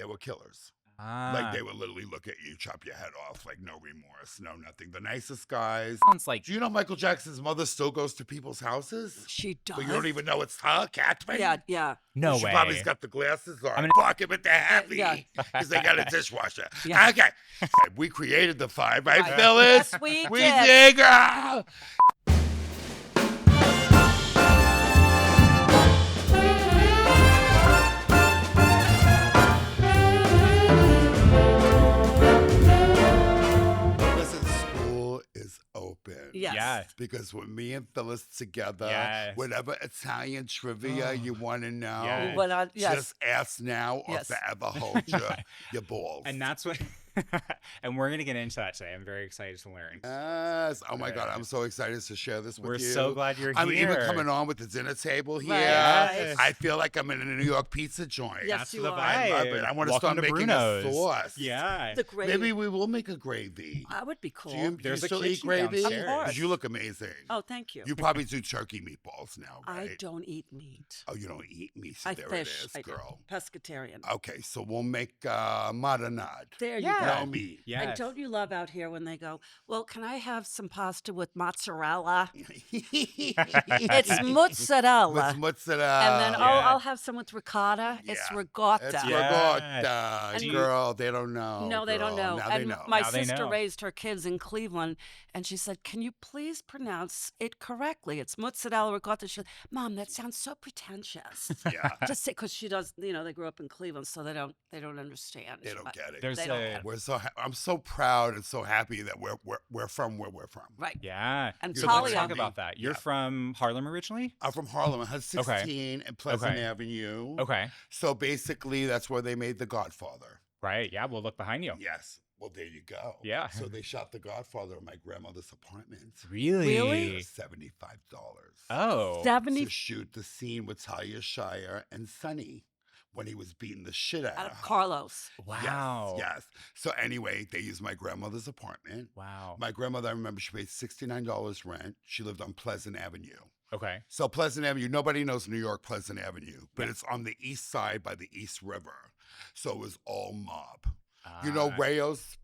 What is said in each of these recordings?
were killers. Ah. Like, they would literally look at you, chop your head off, like, no remorse, no nothing. The nicest guys. Sounds like Do you know Michael Jackson's mother still goes to people's houses? She does. But you don't even know it's her, Catherine? Yeah. no She way. probably's got the glasses on. I'm gonna- Fuck him with the heavy. Yeah. Because they got a dishwasher. Yeah. Okay. We created the 5, right, Right. Phyllis? Yes, we We did. did, girl. Listen, school is open. Yes. Yeah. Because with me and Phyllis together, Yes. whatever Italian trivia you want to know, Yes. But yes. just ask now or Yes. forever hold your balls. And that's what and we're gonna get into that today. I'm very excited to learn. Yes. Oh my God, I'm so excited to share this with We're you. so glad you're I'm here. even coming on with the dinner table here. Right. Yes. I feel like I'm in a New York pizza joint. Yes, That's you the are. I love vibe. it. I want to Welcome start to making Bruno's. a sauce. Yeah. The gravy. Maybe we will make a gravy. That would be cool. Do you There's a still eat kitchen gravy? downstairs. Of course. Because you look amazing. Oh, thank you. You probably do turkey meatballs now, right? I don't eat meat. Oh, you don't eat meat. So I there fish. it is, I do. girl. Pescatarian. Okay, so we'll make marinade. There you Yeah. go. No meat. Yes. And don't you love out here when they go, well, can I have some pasta with mozzarella? It's mozzarella. With mozzarella. And then, Yeah. I'll have some with ricotta. It's Yeah. ricotta. It's Yeah. ricotta. And- Girl, they don't know. No, they don't girl. know. Now and they know. my Now they sister know. raised her kids in Cleveland, and she said, "Can you please pronounce it correctly? It's mozzarella ricotta." She said, "Mom, that sounds so pretentious." Yeah, Just say because she does. They grew up in Cleveland, so they don't understand. they don't but- get it. There's They don't a get We're so I'm so proud and so happy that we're from where we're from. Right. yeah. And You So know, let's Talia. talk about that. You're Yeah. from Harlem originally? I'm from Harlem. I had 16 and Pleasant Avenue. Okay. So basically, that's where they made The Godfather. Right. Yeah. We'll look behind you. Yes. Well, there you go. Yeah. So they shot The Godfather in my grandmother's apartment. Really? $75 Oh. 70 to shoot the scene with Talia Shire and Sonny when he was beating the shit out out of of her. Carlos. Wow. Yes. So anyway, they used my grandmother's apartment. Wow. My grandmother, I remember, she paid $69 rent. She lived on Pleasant Avenue. Okay. So Pleasant Avenue, nobody knows New York Pleasant Avenue, but it's on the east side by the East River. So it was all mob. You know Rayo's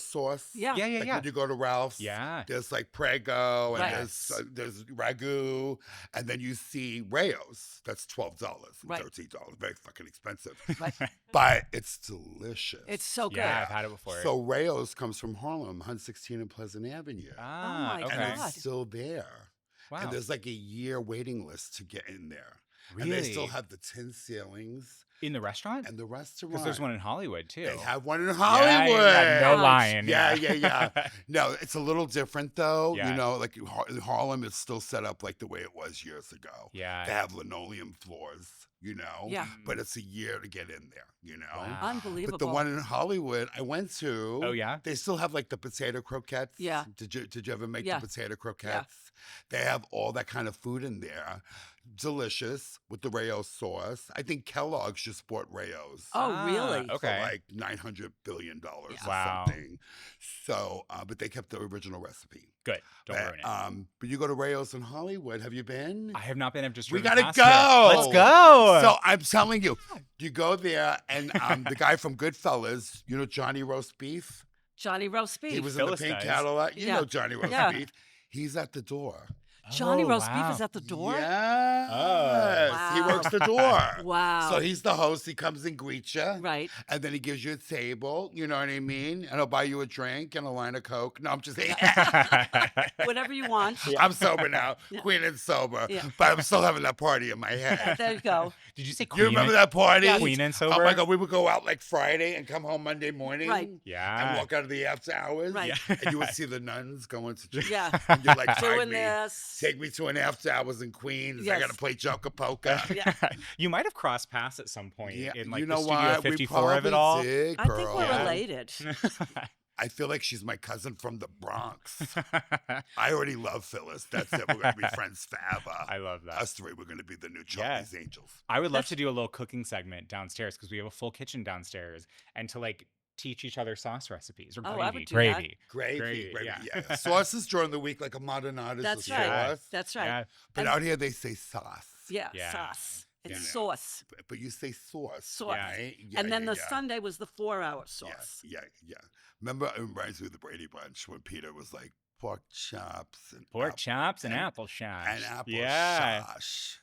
sauce? Yeah. Yeah. Yeah. Like Yeah. when you go to Ralph's, Yeah. there's like Prego and Right. there's ragu, and then you see Rayo's. That's $12, Right. $13, very fucking expensive, Right. but it's delicious. It's so good. Yeah. I've had it before. So Rayo's comes from Harlem, 116 and Pleasant Avenue, Ah, my okay. and God. it's still there. Wow. And there's like a year waiting list to get in there. Really? And they still have the tin ceilings in the restaurant? and the restaurant. Because there's one in Hollywood too. They have one in Yeah, Hollywood. yeah, no Ouch. lying. Yeah. No, it's a little different though. Yeah. You know, like Harlem is still set up like the way it was years ago. Yeah. They have linoleum floors, you know. Yeah. But it's a year to get in there, you know. Wow. Unbelievable. But the one in Hollywood I went to, Oh, yeah? they still have like the potato croquettes. Yeah. Did you ever make Yeah. the potato croquettes? They have all that kind of food in there. Delicious with the Rayo sauce. I think Kellogg's just bought Rayo's. Oh, really? Ah, okay. For like $900 billion or Wow. something. So, but they kept the original recipe. Good. Don't ruin it. But you go to Rayo's in Hollywood. Have you been? I have not been. I've just We driven gotta past it. go. Let's go. So I'm telling you, you go there, and the guy from Goodfellas, you know Johnny Roast Beef? Johnny Roast Beef. He was Phyllis in the pink does. Cadillac. You Yeah. know Johnny Roast Yeah. Beef. He's at the door. Johnny Oh, Roast wow. Beef is at the door? Yes. Oh. He Wow. works the door. Wow. So he's the host. He comes and greets you. Right. And then he gives you a table. You know what I mean? And he'll buy you a drink and a line of Coke. No, I'm just Whatever you want. I'm sober now. Yeah. Queen and sober. Yeah. But I'm still having that party in my head. There you go. Did you say Queen? You remember that party? Yeah. Queen and sober? Oh my God, we would go out like Friday and come home Monday morning. Right. Yeah. And walk out of the after hours. Right. And you would see the nuns going to church. Yeah. And you're like, "Hide Doing me. this. Take me to an after hours in Queens. I Yes. got to play Joker Poker. Yeah. You might have crossed paths at some point Yeah, in like you the know Studio what? 54 of it probably all. Did, I think girl. we're Yeah. related. I feel like she's my cousin from the Bronx. I already love Phyllis. That's it. We're going to be friends forever. I love that. Us three, we're going to be the new Charlie's Angels. I would love to do a little cooking segment downstairs because we have a full kitchen downstairs and to like teach each other sauce recipes or Oh, I gravy. would do Gravy. Gravy. Yeah. Yeah. Sauces during the week, like a marinade is That's a right. sauce. That's right. Yeah. But And- out here, they say sauce. Yeah. Yeah. Sauce. It's Yeah. sauce. But you say sauce. Sauce. Right? Yeah, And then yeah, the yeah. Sunday was the 4-hour sauce. Yeah. Remember, it reminds me of the Brady Bunch when Peter was like, pork chops and Pork chops and apple and shots. apple Yeah. shosh.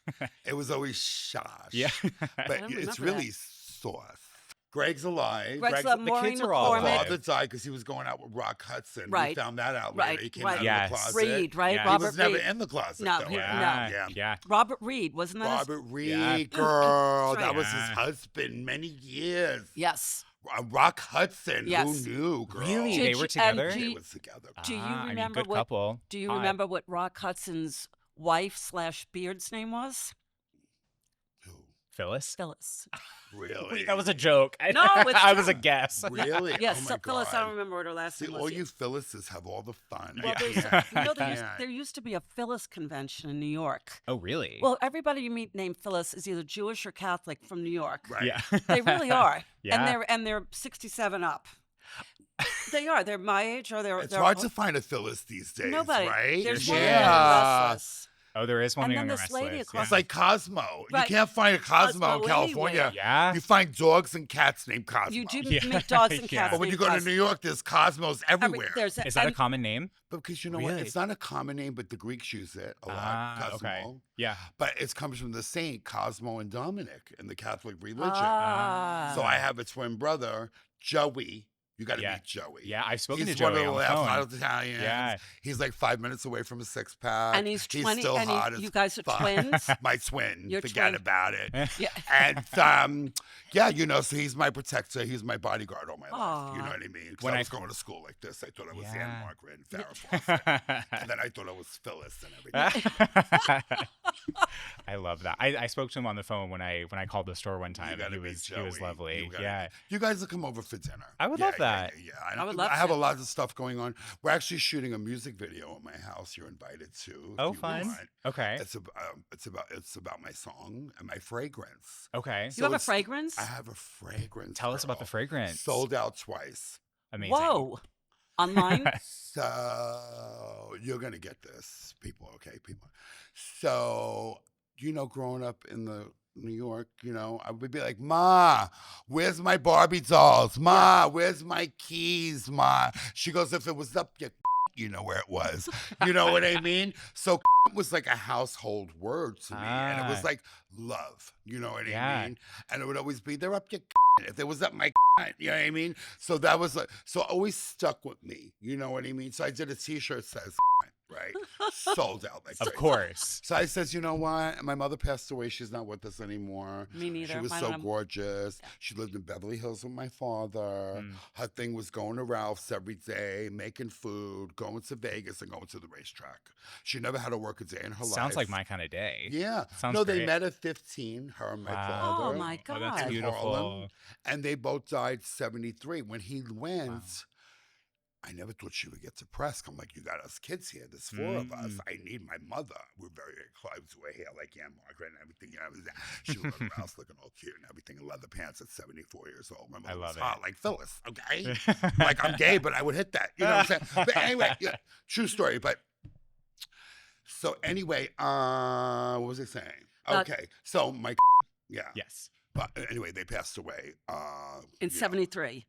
It was always shosh. Yeah. But don't it's remember really sauce. Greg's alive. Greg's the Maureen kids are all The McCormick. alive. father died because he was going out with Rock Hudson. We Right. found that out Right, later. He came right. out Yes. of the closet. Reed, right? Yeah. He Robert was never Reed. in the closet, No, though. he- right? Yeah. Yeah. Yeah. Robert Reed, wasn't that? Robert Reed, Yeah. girl. That's That right. was his Yeah. husband many years. Yes. Rock Hudson. Yes. Who knew, girl? Really? Did They you- were and together? do They you- was together. Do you I mean, remember good what? couple. Do you Hot. remember what Rock Hudson's wife/Beard's name was? Who? Phyllis? Phyllis. Really? Wait, that was a joke. No, it's I was a true. guess. Really? Yes, Oh my Phyllis. I God. don't remember what her last See, name was. all you Phyllises have all the fun. Well, I there's, can't. there used to be a Phyllis convention in New York. Oh, really? Well, everybody you meet named Phyllis is either Jewish or Catholic from New York. Right. yeah. They really are. Yeah. And they're 67 up. They are. They're my age or they're. It's they're hard to find a Phyllis these days, Nobody. right? There's Yeah. one young and restless. Oh, there is one And young then and this lady restless. across It's like Cosmo. Right. You can't find a Cosmo in Cosmo California. anywhere. Yeah. You find dogs and cats named Cosmo. You do Yeah. meet dogs and Yeah. cats. But when you named go to Cosmo. New York, there's Cosmos everywhere. There's Is that a and- common name? Because you know what? Really? It's not a common name, but the Greeks use it a lot. Ah, Cosmo. okay. Yeah. But it comes from the saint Cosmo and Dominic in the Catholic religion. Ah. So I have a twin brother, Joey. You got to Yeah. meet Joey. Yeah, I've spoken He's to one Joey of on the the last phone. hot Italians. Yeah. He's like 5 minutes away from a six pack. And he's 20. still and hot as you guys are fuck. twins. My twin. You're Forget twin. about it. Yeah. And yeah, you know, so he's my protector. He's my bodyguard all my life. You know Aw. what I mean? 'Cause When I I- was going to school like this. I thought I was Yeah. Anne Margaret and Farrah Fawcett. And then I thought I was Phyllis and everything. I love that. I spoke to him on the phone when I called the store one You time, and gotta he meet was Joey. lovely. You gotta- Yeah. You guys will come over for dinner. I would love that. Yeah. I would love I have to. a lot of stuff going on. We're actually shooting a music video at my house. You're invited to. if Oh, you fun. want. Okay. It's about my song and my fragrance. Okay. You So have a it's- fragrance? I have a fragrance. Tell us about the girl. fragrance. Sold out twice. Amazing. Whoa. Online? So you're gonna get this, people. Okay, people. So growing up in the New York, I would be like, Ma, where's my Barbie dolls? Ma, where's my keys? Ma. She goes, if it was up, you know where it was. You know what I mean? So was like a household word to me, and it was Ah. like love. You know what Yeah. I mean? And it would always be, they're up your. If there was up my, you know what I mean? So that was like, so it always stuck with me. You know what I mean? So I did a T-shirt that says, right, sold out like Of crazy. course. So I says, you know what? My mother passed away. She's not with us anymore. Me neither. She was Mine so don't- gorgeous. She lived in Beverly Hills with my father. Mm. Her thing was going to Ralph's every day, making food, going to Vegas, and going to the racetrack. She never had to work a day in her life. Sounds like my kind of day. Yeah. Sounds no, they great. met at 15, her and my Wow. father. Oh, my Oh, that's God. in beautiful. Harlem, and they both died 73. When he went, I never thought she would get depressed. I'm like, you got us kids here. There's 4 of us. Mm. I need my mother. We're very close to her hair like Anne Margaret and everything. She was around looking all cute and everything, in leather pants at 74 years old. My mother was love hot it. like Phyllis, okay? Like, I'm gay, but I would hit that. You know what I'm saying? But anyway, yeah, true story. But so anyway, what was I saying? Okay, so my yeah. Yes. But anyway, they passed away. In 73.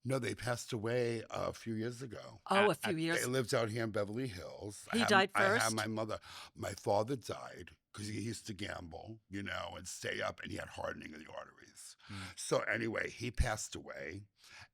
No, they passed away a few years ago. Oh, a few years. They lived out here in Beverly Hills. He died I had first? my mother. My father died because he used to gamble, and stay up, and he had hardening of the arteries. Mm. So anyway, he passed away.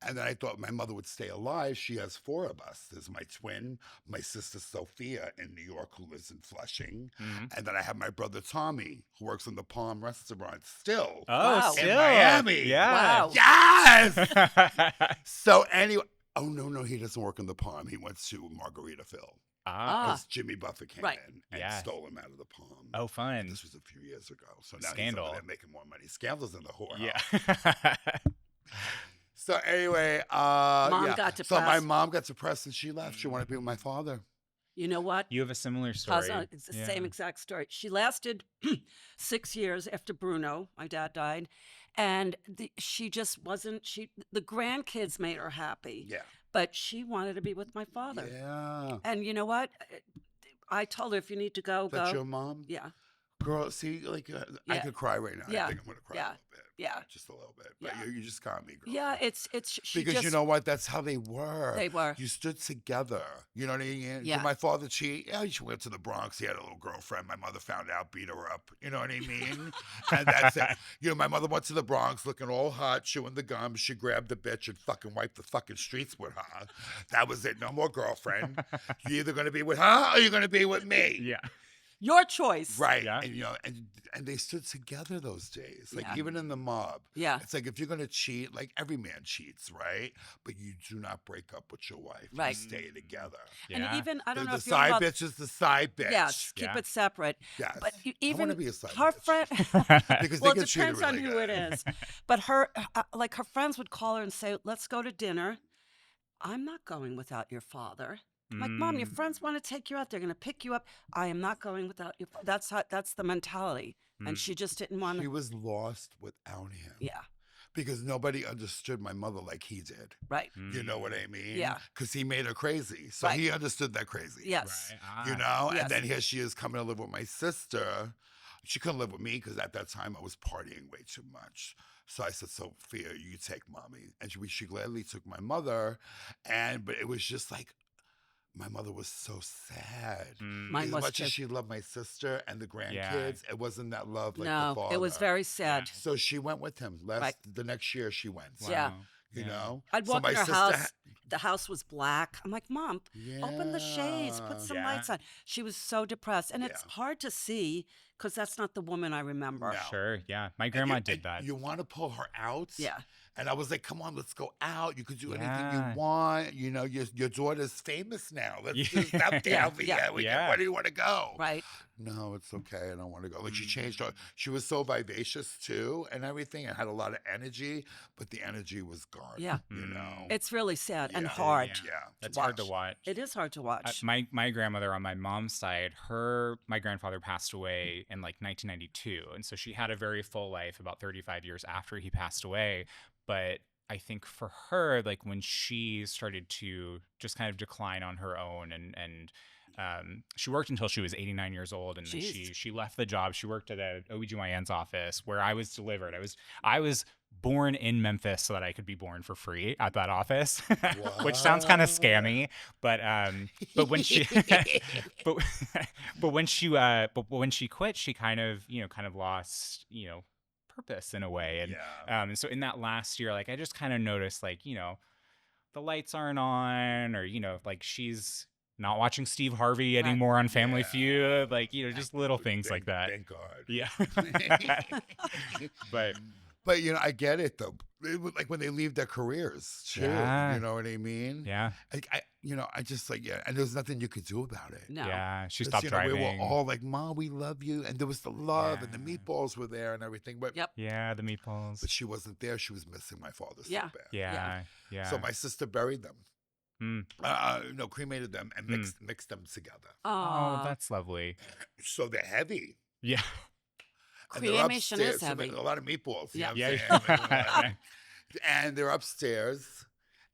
And then I thought my mother would stay alive. She has 4 of us. There's my twin, my sister Sophia in New York, who lives in Flushing. Mhm. And then I have my brother Tommy, who works in the Palm restaurant still. Oh, Wow. still. In Miami. Yeah. Wow. Yes! So anyway, oh no, he doesn't work in the Palm. He went to Margaritaville. Ah. Because Jimmy Buffett came Right. in and Yeah. stole him out of the Palm. Oh, fun. This was a few years ago. So now Scandal. he's over there making more money. Scandal's in the whorehouse. Yeah. So anyway, Mom yeah. got So my depressed. mom got depressed and she left. She wanted to be with my father. You know what? You have a similar story. Cosmo, it's the Yeah. same exact story. She lasted 6 years after Bruno, my dad, died. And she just wasn't, the grandkids made her happy. Yeah. But she wanted to be with my father. Yeah. And you know what? I told her, if you need to go, That's go. your mom? Yeah. Girl, see, like I Yeah. could cry right now. Yeah. I think I'm gonna cry a Yeah. little bit. Yeah. Just a little bit. But Yeah. you just got me, girl. Yeah, it's she Because just you know what? That's how they were. they were. You stood together. You know what I mean? Yeah. My father, she went to the Bronx. He had a little girlfriend. My mother found out, beat her up. You know what I mean? And that's it. My mother went to the Bronx looking all hot, chewing the gum. She grabbed the bitch and fucking wiped the fucking streets with her. That was it. No more girlfriend. You're either going to be with her or you're going to be with me. Yeah. Your choice. Right. Yeah. And and they stood together those days. Like Yeah. even in the mob. Yeah. It's like if you're gonna cheat, like every man cheats, right? But you do not break up with your wife. Right. You stay together. And Yeah. even I don't know The if you're side about, bitch is the side bitch. yes, keep Yeah. it separate. Yes. But I even want to be a side her bitch. friend. Because Well, they it get treated depends on really who good. it is. But her friends would call her and say, "Let's go to dinner." I'm not going without your father. I'm like, Mom, your friends want to take you out. They're going to pick you up. I am not going without you. That's the mentality. And she just didn't want She to. was lost without him. Yeah. Because nobody understood my mother like he did. Right. You know what I mean? Yeah. Because he made her crazy. So Right. he understood that crazy. Yes. Right. You Ah. know? Yes. And then here she is coming to live with my sister. She couldn't live with me because at that time I was partying way too much. So I said, Sophia, you take mommy. And she gladly took my mother. But it was just like, my mother was so sad. Mine As was much too. as she loved my sister and the grandkids, Yeah. it wasn't that love like the No, father. it was very sad. So she went with him. Right. The next year she went. Yeah. Wow. You know? I'd So walk my in her sister house. The house was black. I'm like, Mom, open the shades, Yeah. put some Yeah. lights on. She was so depressed. And it's Yeah. hard to see because that's not the woman I remember. No. Sure. Yeah. My And grandma you- did and that. You want to pull her out? Yeah. And I was like, come on, let's go out. You could do anything Yeah. you want. You know, your daughter's famous now. Let's Yeah. just stop Yeah, down. yeah. Where do you want to go? Right. No, it's okay. I don't want to go. Like she changed her. She was so vivacious too and everything and had a lot of energy, but the energy was gone. Yeah. You know? It's really sad and Yeah. hard. Yeah. That's hard to watch. It is hard to watch. My grandmother on my mom's side, my grandfather passed away in like 1992, and so she had a very full life about 35 years after he passed away. But I think for her, like when she started to just kind of decline on her own, and she worked until she was 89 years old, and then Jeez. she left the job. She worked at a OBGYN's office where I was delivered. I was born in Memphis so that I could be born for free at that office, which sounds kind of scammy. But when she but when she quit, she kind of lost purpose in a way. And Yeah. and so in that last year, like I just kind of noticed like the lights aren't on, or like she's not watching Steve Harvey Right. anymore on Family Yeah. Feud, like just little things like that. Thank God. Yeah. but But I get it though. It was like when they leave their careers too. Yeah. You know what I mean? yeah, I just like and there's nothing you could do about it. No. yeah, she 'Cause, stopped driving. We were all like, "Mom, we love you," and there was the love and the Yeah. meatballs were there and everything. But Yep. Yeah, the meatballs. but she wasn't there. She was missing my father so Yeah. bad. Yeah. So my sister buried them. Mm. Cremated them and mixed them together. Oh, that's lovely. So they're heavy. Yeah. And they're Cremation is upstairs, so heavy. there's a lot of meatballs. You Yeah. know what Yeah. I'm saying? And they're upstairs.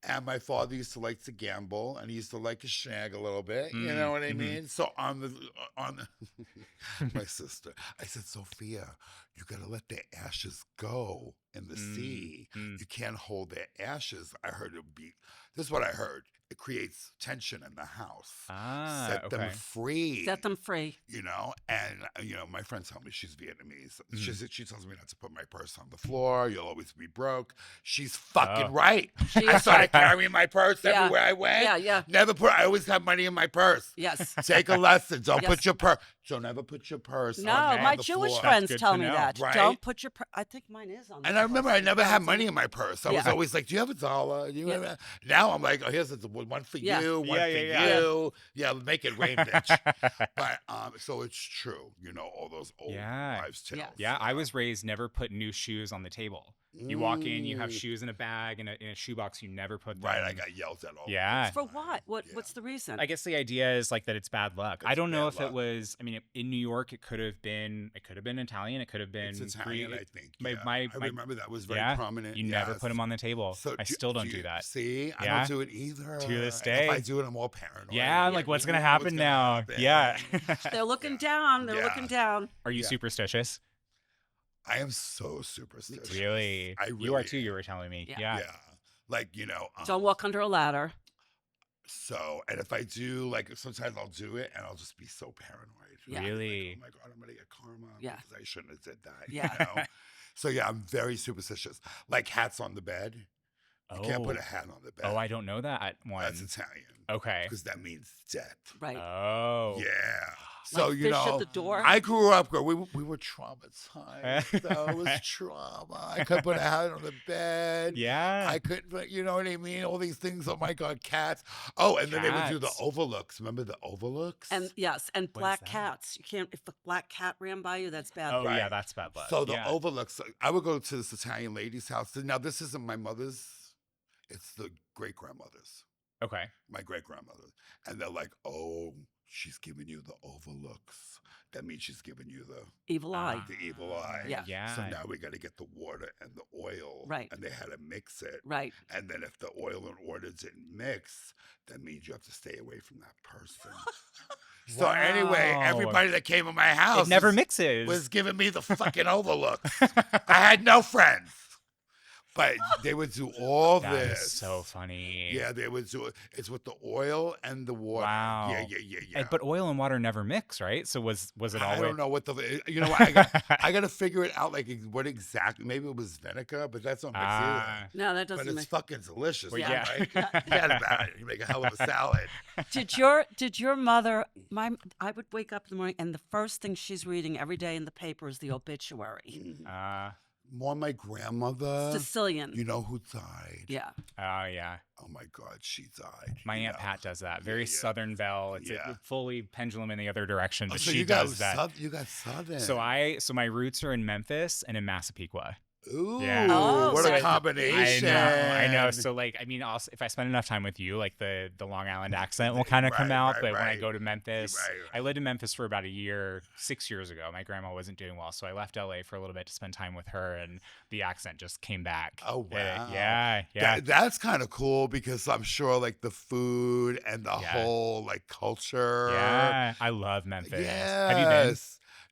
And my father used to like to gamble, and he used to like to shag a little bit. You know what I mean? So on the my sister, I said, Sophia, you got to let their ashes go in the sea. You can't hold their ashes. I heard this is what I heard. It creates tension in the house. Set them okay. free. Set them free. And my friend tells me she's Vietnamese. She tells me not to put my purse on the floor. You'll always be broke. She's fucking right. She I is started right. carrying my purse Yeah. everywhere I went. Yeah. I always have money in my purse. Yes. Take a lesson. Don't Yes. put your purse. Don't ever put your purse No, on my the Jewish floor. friends good tell to me know, that. right? Don't put your. I think mine is on. And the I remember purse. I never had money in my purse. I was Yeah. always like, "Do you have $1? Do you Yeah. have?" Now I'm like, "Oh, here's one for Yeah. you, one Yeah, for yeah. you. Yeah, make it rain, bitch." But so it's true. All those old Yeah. wives' tales. Yeah. Yeah, I was raised never put new shoes on the table. You walk in, you have shoes in a bag, in a shoebox, you never put them. Right, I got yelled at all. Yeah. For what? What's the reason? I guess the idea is like that it's bad luck. I It's don't know bad if luck. it was. I mean, in New York, it could have been Italian. It could have been It's Italian, Greek. I think. My- Yeah. my- I remember that was very Yeah, prominent. you never yes. put them on the table. So I still don't do that. See, I Yeah. don't do it either. To this And if day. I do it, I'm all paranoid. Yeah, I'm like, what's gonna happen gonna now? happen? Yeah. They're looking down. They're Yeah. looking down. Are you Yeah. superstitious? I am so superstitious. Really? I You are really too. You am. were telling me. Yeah. Yeah. Yeah. Like, Don't walk under a ladder. so, and if I do, like, sometimes I'll do it and I'll just be so paranoid. Yeah. Really? Like, oh my God, I'm going to get karma. Yeah. Because I shouldn't have did that. Yeah. So, yeah, I'm very superstitious. Like hats on the bed. You can't put a Oh. hat on the bed. Oh, I don't know that one. That's Italian. Okay. Because that means death. Right. Oh. Yeah. So, Like you fish know, at the door. I grew up, girl. We were traumatized. So it was trauma. I couldn't put a hat on the bed. Yeah. I couldn't put, you know what I mean? All these things. Oh my God, cats. Oh, and then they would do the Cats. overlooks. Remember the overlooks? And yes, and What is black that? cats. You can't. If a black cat ran by you, that's bad. Oh, luck. yeah, Right. that's bad luck. So the yeah. overlooks, I would go to this Italian lady's house. Now, this isn't my mother's, it's the great grandmother's, Okay. my great grandmother's. And they're like, oh, she's giving you the overlooks. That means she's giving you the Evil eye. the evil eye. Yeah. Yeah. So now we got to get the water and the oil. Right. And they had to mix it. Right. And then if the oil and water didn't mix, that means you have to stay away from that person. So anyway, Wow. everybody that came in my house It never mixes. was giving me the fucking overlooks. I had no friends. But they would do all That this. is so funny. Yeah, they would do it. It's with the oil and the water. Wow. Yeah. But oil and water never mix, right? So was it I always? don't know what you know what, I got to figure it out, like what exactly. Maybe it was vinegar, but that's not mixed either. No, that But doesn't it's make. fucking delicious, Well, though, yeah. right? Forget about it. You make a hell of a salad. Did your mother? I would wake up in the morning, and the first thing she's reading every day in the paper is the obituary. More my grandmother. Sicilian. You know who died? Yeah. Oh yeah. Oh my God, she died. My you Aunt know? Pat does that. Very Yeah. Southern belle. It's Yeah. a fully pendulum in the other direction, Oh, but so she you got does that. You got Southern. So my roots are in Memphis and in Massapequa. Ooh, Yeah. Oh, what so a I- combination. I know. So like, I mean, also if I spend enough time with you, like the Long Island accent will kind of come Right, out. right, But when I right. go to Memphis, Right. I lived in Memphis for about a year, 6 years ago. My grandma wasn't doing well, so I left LA for a little bit to spend time with her, and the accent just came back. Oh, wow. Yeah. That's kind of cool because I'm sure like the food and the Yeah. whole like culture. Yeah, I love Memphis. Yes. Have you been?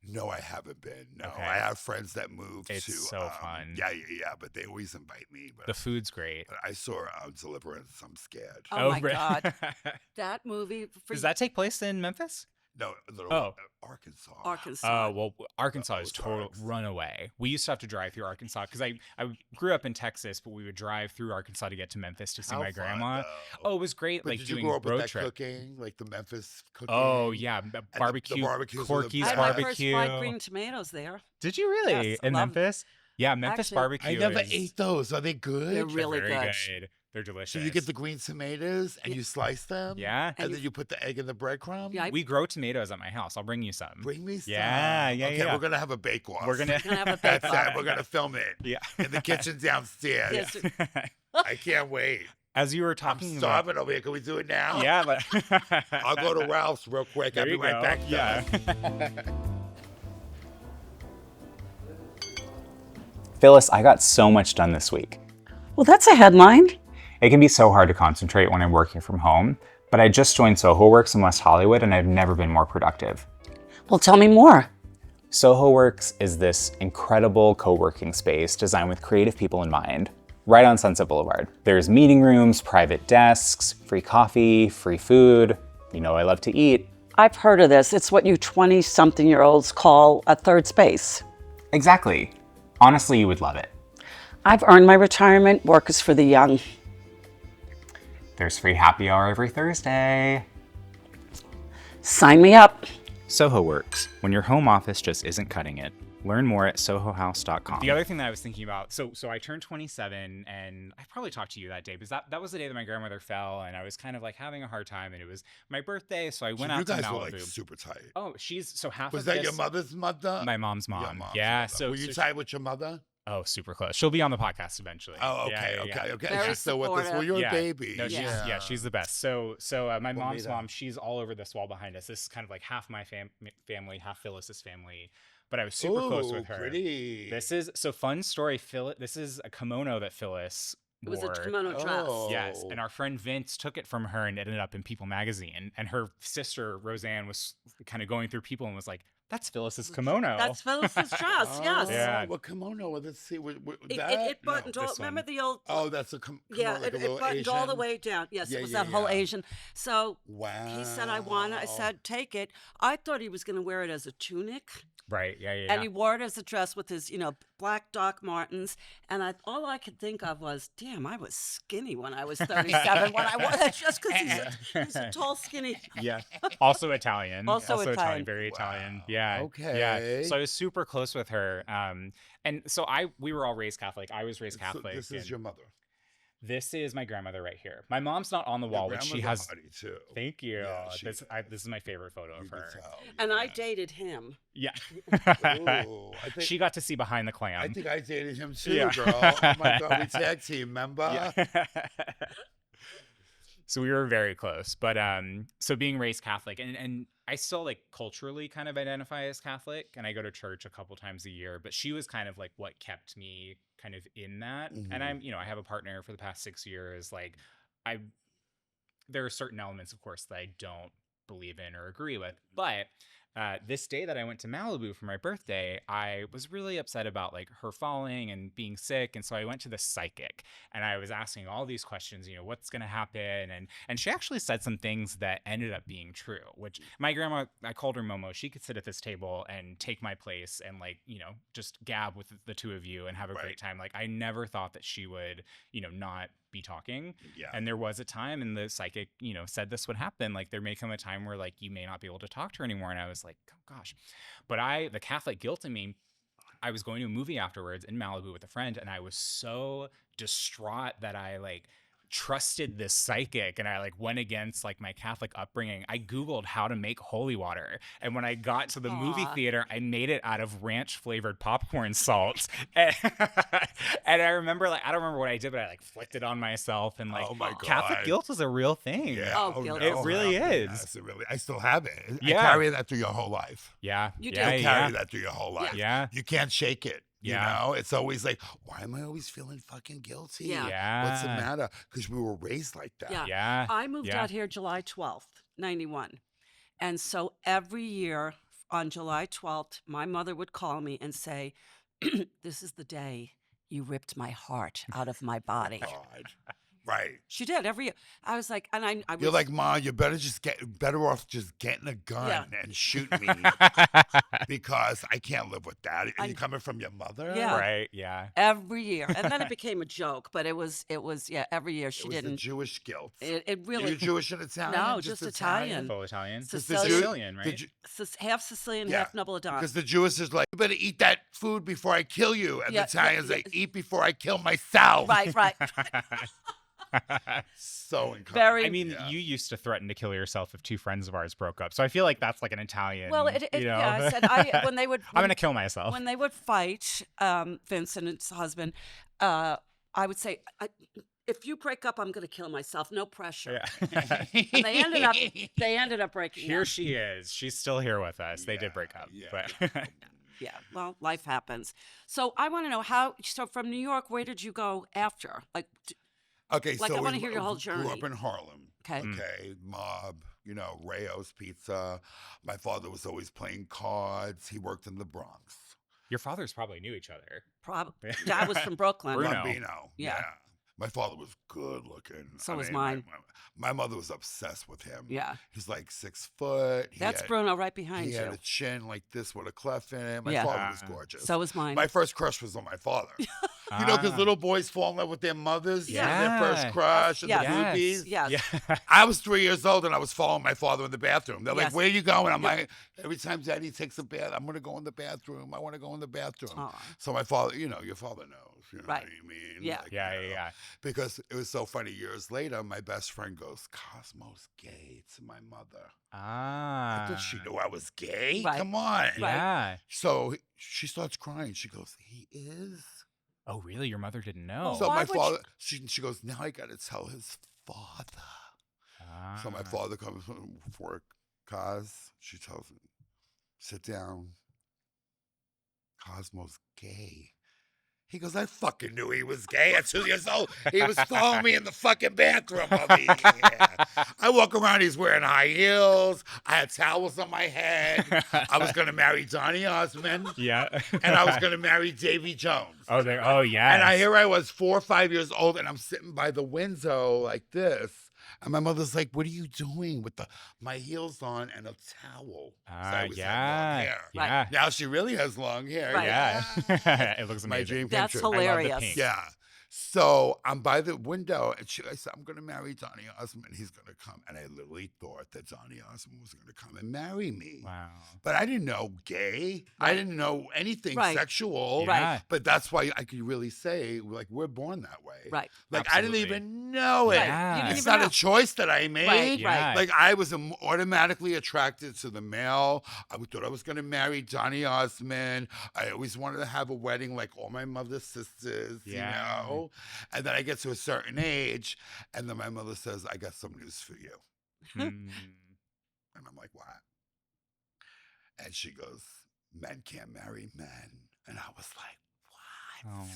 No, I haven't been. No, Okay. I have friends that moved It's to. so fun. Yeah, but they always invite me. But, The food's great. but I saw Deliverance. I'm scared. Oh my re- God. That movie. Does that take place in Memphis? No, Arkansas. Arkansas. Oh, well, Arkansas is total Ozarks. runaway. We used to have to drive through Arkansas because I grew up in Texas, but we would drive through Arkansas to get to Memphis to see How my fun, grandma. though. Oh, it was great, But like did you doing grow up with road that trip. cooking, like the Memphis cooking? Oh yeah, the barbecue, barbecues are the Corky's best. I had my first barbecue. fried green tomatoes there. Did you really Yes, I in love- Memphis? Yeah, Memphis Actually, barbecue. I never is- ate those. Are they good? They're really very good. They're delicious. So you get the green tomatoes and you slice them. Yeah. And then you put the egg in the breadcrumb. Yeah, We grow tomatoes at my house. I'll bring you some. Bring me some. Yeah, Okay, yeah. we're gonna have a bake off. We're gonna. We're gonna have a That's bake-off. it. We're gonna film it Yeah. in the kitchen downstairs. Yes. I can't wait. As you were I'm talking about. starving over here. Can we do it now? Yeah, but I'll go to Ralph's real quick. There I'll be you right go. back. Yeah. Phyllis, I got so much done this week. Well, that's a headline. It can be so hard to concentrate when I'm working from home, but I just joined Soho Works in West Hollywood and I've never been more productive. Well, tell me more. Soho Works is this incredible co-working space designed with creative people in mind, right on Sunset Boulevard. There's meeting rooms, private desks, free coffee, free food. You know I love to eat. I've heard of this. It's what you 20-something-year-olds call a third space. Exactly. Honestly, you would love it. I've earned my retirement. Work is for the young. There's free happy hour every Thursday. Sign me up. Soho Works, when your home office just isn't cutting it. Learn more at sohohouse.com. The other thing that I was thinking about, so I turned 27, and I probably talked to you that day, because that was the day that my grandmother fell, and I was kind of like having a hard time, and it was my birthday, so I went out you to guys Malibu. were like super tight. Oh, she's so half Was of that this, your mother's mother? my mom's mom. Your mom's Yeah, mother. so were you so tight with your mother? Oh, super close. She'll be on the podcast eventually. Oh, Yeah, okay. Very She's still with us. Well, supportive. you're a Yeah. baby. No, she's the best. So my mom's Bonita. mom, she's all over this wall behind us. This is kind of like half my family, half Phyllis's family. But I was super close with her. Pretty. This is fun story. This is a kimono that Phyllis It was wore. a kimono dress. Oh. Yes, and our friend Vince took it from her and it ended up in People magazine. And her sister Roseanne was kind of going through People and was like, "That's Phyllis's kimono." That's Phyllis's dress. Yes. Yeah. What kimono? Let's see. It buttoned No. all. this Remember one. the old? Oh, that's a kimono. Yeah, like it a little buttoned all the Asian? way down. Yes, Yeah, it was yeah, that whole yeah. Asian. So Wow. he said, "I want it." I said, "Take it." I thought he was going to wear it as a tunic, Right. Yeah. and he wore it as a dress with his, black Doc Martens. And all I could think of was, "Damn, I was skinny when I was 37 when I wore that." Just because he's a tall, skinny. Yeah. Also Italian. Also Italian. Very Wow. Italian. Yeah. Okay. Yeah. So I was super close with her. And so we were all raised Catholic. I was raised So Catholic. this is and your mother. This is my grandmother right here. My mom's not on the wall, Your but she grandma's has. a hottie, too. Thank you. Yeah, This is my favorite photo You of can her. tell, And I yeah. dated him. Yeah. Ooh, I think, She got to see behind the clam. I think I dated him too, Yeah. girl. Oh my God, we tag team, remember? Yeah. So we were very close, but so being raised Catholic, and I still like culturally kind of identify as Catholic, and I go to church a couple times a year, but she was kind of like what kept me kind of in that. And I'm, I have a partner for the past 6 years. Like there are certain elements, of course, that I don't believe in or agree with, but this day that I went to Malibu for my birthday, I was really upset about like her falling and being sick. And so I went to the psychic and I was asking all these questions, what's going to happen? And she actually said some things that ended up being true, which my grandma, I called her Momo. She could sit at this table and take my place and like, just gab with the two of you and have a Right. great time. Like I never thought that she would, not be talking. Yeah. And there was a time, and the psychic, said this would happen. Like there may come a time where like you may not be able to talk to her anymore. And I was like, oh gosh. But the Catholic guilt in me, I was going to a movie afterwards in Malibu with a friend, and I was so distraught that I like trusted this psychic, and I like went against like my Catholic upbringing. I Googled how to make holy water, and when I got to the movie Aw. theater, I made it out of ranch flavored popcorn salt. And I remember I don't remember what I did, but I like flicked it on myself, and like Oh my Catholic God. guilt is a real thing. Yeah. Oh, guilt. It really is. Yes, it really. I still have it. Yeah. I carry that through your whole life. Yeah. You do. yeah, You yeah. carry that through your whole life. Yeah. You can't shake it. Yeah. It's always like, why am I always feeling fucking guilty? Yeah. Yeah. What's the matter? Because we were raised like that. Yeah. Yeah. I moved Yeah. out here July 12th, 91. And so every year on July 12th, my mother would call me and say, "This is the day you ripped my heart out of my body." God. Right. She did every year. I was like, and I was You're like, Ma, you better off just getting a gun Yeah. and shoot me because I can't live with that. Are you coming from your mother? Yeah. Right. Yeah. every year. And then it became a joke, but it was every year she It was the didn't. Jewish guilt. It Are really you Jewish and Italian? No, just Italian. Full Italian. Sicilian. Sicilian, right? half Sicilian, Yeah, half Napolitan. Because the Jewish is like, you better eat that food before I kill you. And Yeah, the Italians yeah, like, eat before I kill myself. Right. So incompettent. Very. I mean, Yeah. you used to threaten to kill yourself if two friends of ours broke up. So I feel like that's like an Italian. Well, yeah. I said when they would. I'm gonna kill myself. When they would fight, Vince and his husband, I would say, "If you break up, I'm going to kill myself. No pressure." Yeah. And they ended up breaking Here up. she is. She's still here with us. They did break up, yeah. but Yeah. Well, life happens. So I want to know how. So from New York, where did you go after? Like, Okay, Like, so I wanna we hear your whole grew journey. up in Harlem. Okay. Okay, mob, Rayo's Pizza. My father was always playing cards. He worked in the Bronx. your fathers probably knew each other. probably Dad was from Brooklyn. Bruno. Bambino. Yeah. My father was good looking. So was mine. My mother was obsessed with him. Yeah. He's like 6 foot. That's Bruno right behind He had you. a chin like this with a cleft in it. My Yeah. father was gorgeous. So was mine. My first crush was on my father. Because little boys fall in love with their mothers. Yeah. Their first crush and Yes. the movies. Yes. Yeah. I was 3 years old and I was following my father in the bathroom. They're Yes. like, where are you going? I'm like, every time Daddy takes a bath, I'm going to go in the bathroom. I want to go in the bathroom. Aw. So my father, your father knows. You know Right. what I mean? Yeah. Like, Yeah. Because it was so funny. Years later, my best friend goes, Cosmo's gay to my mother. Ah. I thought she knew I was gay. Right. Come on. Right. Yeah. So she starts crying. She goes, he is? Oh, really? Your mother didn't know. Well, So why my would father, she goes, now I got to tell his father. So my Ah. father comes home for Cos. She tells him, sit down. Cosmo's gay. He goes, I fucking knew he was gay at 2 years old. He was following me in the fucking bathroom. I walk around, he's wearing high heels. I had towels on my head. I was going to marry Donny Osmond. Yeah. And I was going to marry Davy Jones. Oh, yeah. And here I was 4 or 5 years old, and I'm sitting by the window like this. And my mother's like, what are you doing with my heels on and a towel? I always had long hair. Yeah. Now she really has long hair. Right. Yeah. It looks My amazing. dream came That's true. hilarious. I love the pink. Yeah. So I'm by the window, and I said, I'm going to marry Donny Osmond. He's going to come. And I literally thought that Donny Osmond was going to come and marry me. Wow. But I didn't know gay. I didn't know anything Right. sexual. Yeah. But that's why I could really say, like, we're born that way. Right. Like, Absolutely. I didn't even know it. Right. Yeah. You didn't It's even not know. a choice that I made. Right. Yeah. Right. Like, I was automatically attracted to the male. I thought I was going to marry Donny Osmond. I always wanted to have a wedding like all my mother's sisters, Yeah. you know? And then I get to a certain age, and then my mother says, I got some news for you. Hmm. And I'm like, what? And she goes, men can't marry men. And I was like, what? Oh.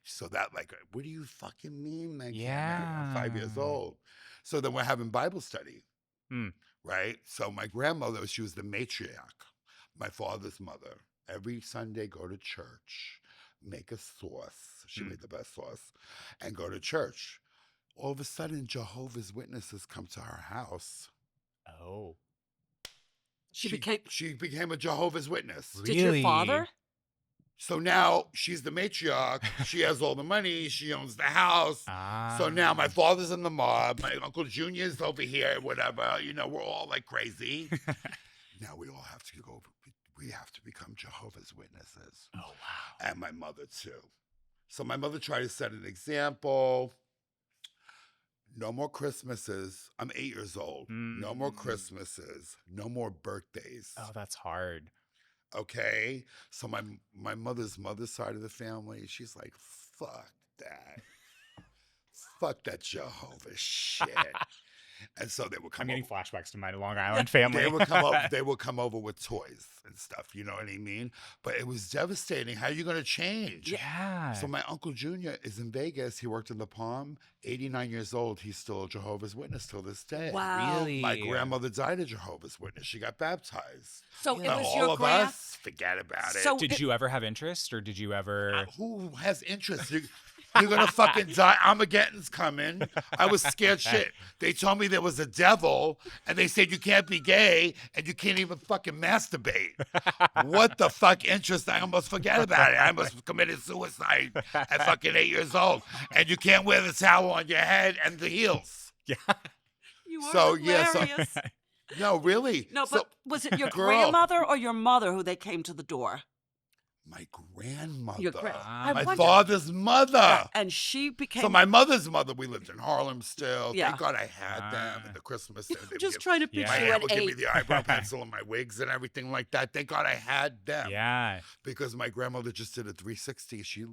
So that, like, what do you fucking mean, men can't marry? Yeah. I'm 5 years old. So then we're having Bible study, Hmm. right? So my grandmother, she was the matriarch, my father's mother. Every Sunday, go to church, make a sauce. She made the best sauce, and go to church. All of a sudden, Jehovah's Witnesses come to our house. Oh. She became a Jehovah's Witness. Did your Really? father? So now she's the matriarch. She has all the money. She owns the house. So now my father's in the mob. My Uncle Junior's over here, whatever. You know, we're all like crazy. Now we all have to go. We have to become Jehovah's Witnesses. Oh, wow. And my mother too. So my mother tried to set an example. No more Christmases. I'm 8 years old. No more Christmases. No more birthdays. Oh, that's hard. Okay. So my mother's side of the family, she's like, fuck that. Fuck that Jehovah shit. And so they would come I'm getting over. flashbacks to my Long Island family. They would come over with toys and stuff, you know what I mean? But it was devastating. How are you going to change? Yeah. So my Uncle Junior is in Vegas. He worked in the Palm. 89 years old. He's still a Jehovah's Witness till this day. Wow. Really? My grandmother died a Jehovah's Witness. She got baptized. So it Now, was all your of grand. us, forget about it. So Did you ever have interest, or did you ever? Who has interest? You're going to fucking die. Armageddon's coming. I was scared shit. They told me there was a devil, and they said you can't be gay, and you can't even fucking masturbate. What the fuck interest? I almost forget about it. I almost committed suicide at fucking 8 years old. And you can't wear the towel on your head and the heels. Yeah. You are So, yeah, so- hilarious. No, really. No, So, but was it your Girl. grandmother or your mother who they came to the door? my grandmother. Your I my wonder- father's mother. And she became. So my mother's mother, we lived in Harlem still. Yeah. Thank God I had them in the Christmas. They would just give- trying to Yeah. picture my you aunt at would give me 8. the eyebrow pencil and my wigs and everything like that. Thank God I had them. Yeah. Because my grandmother just did a 360. She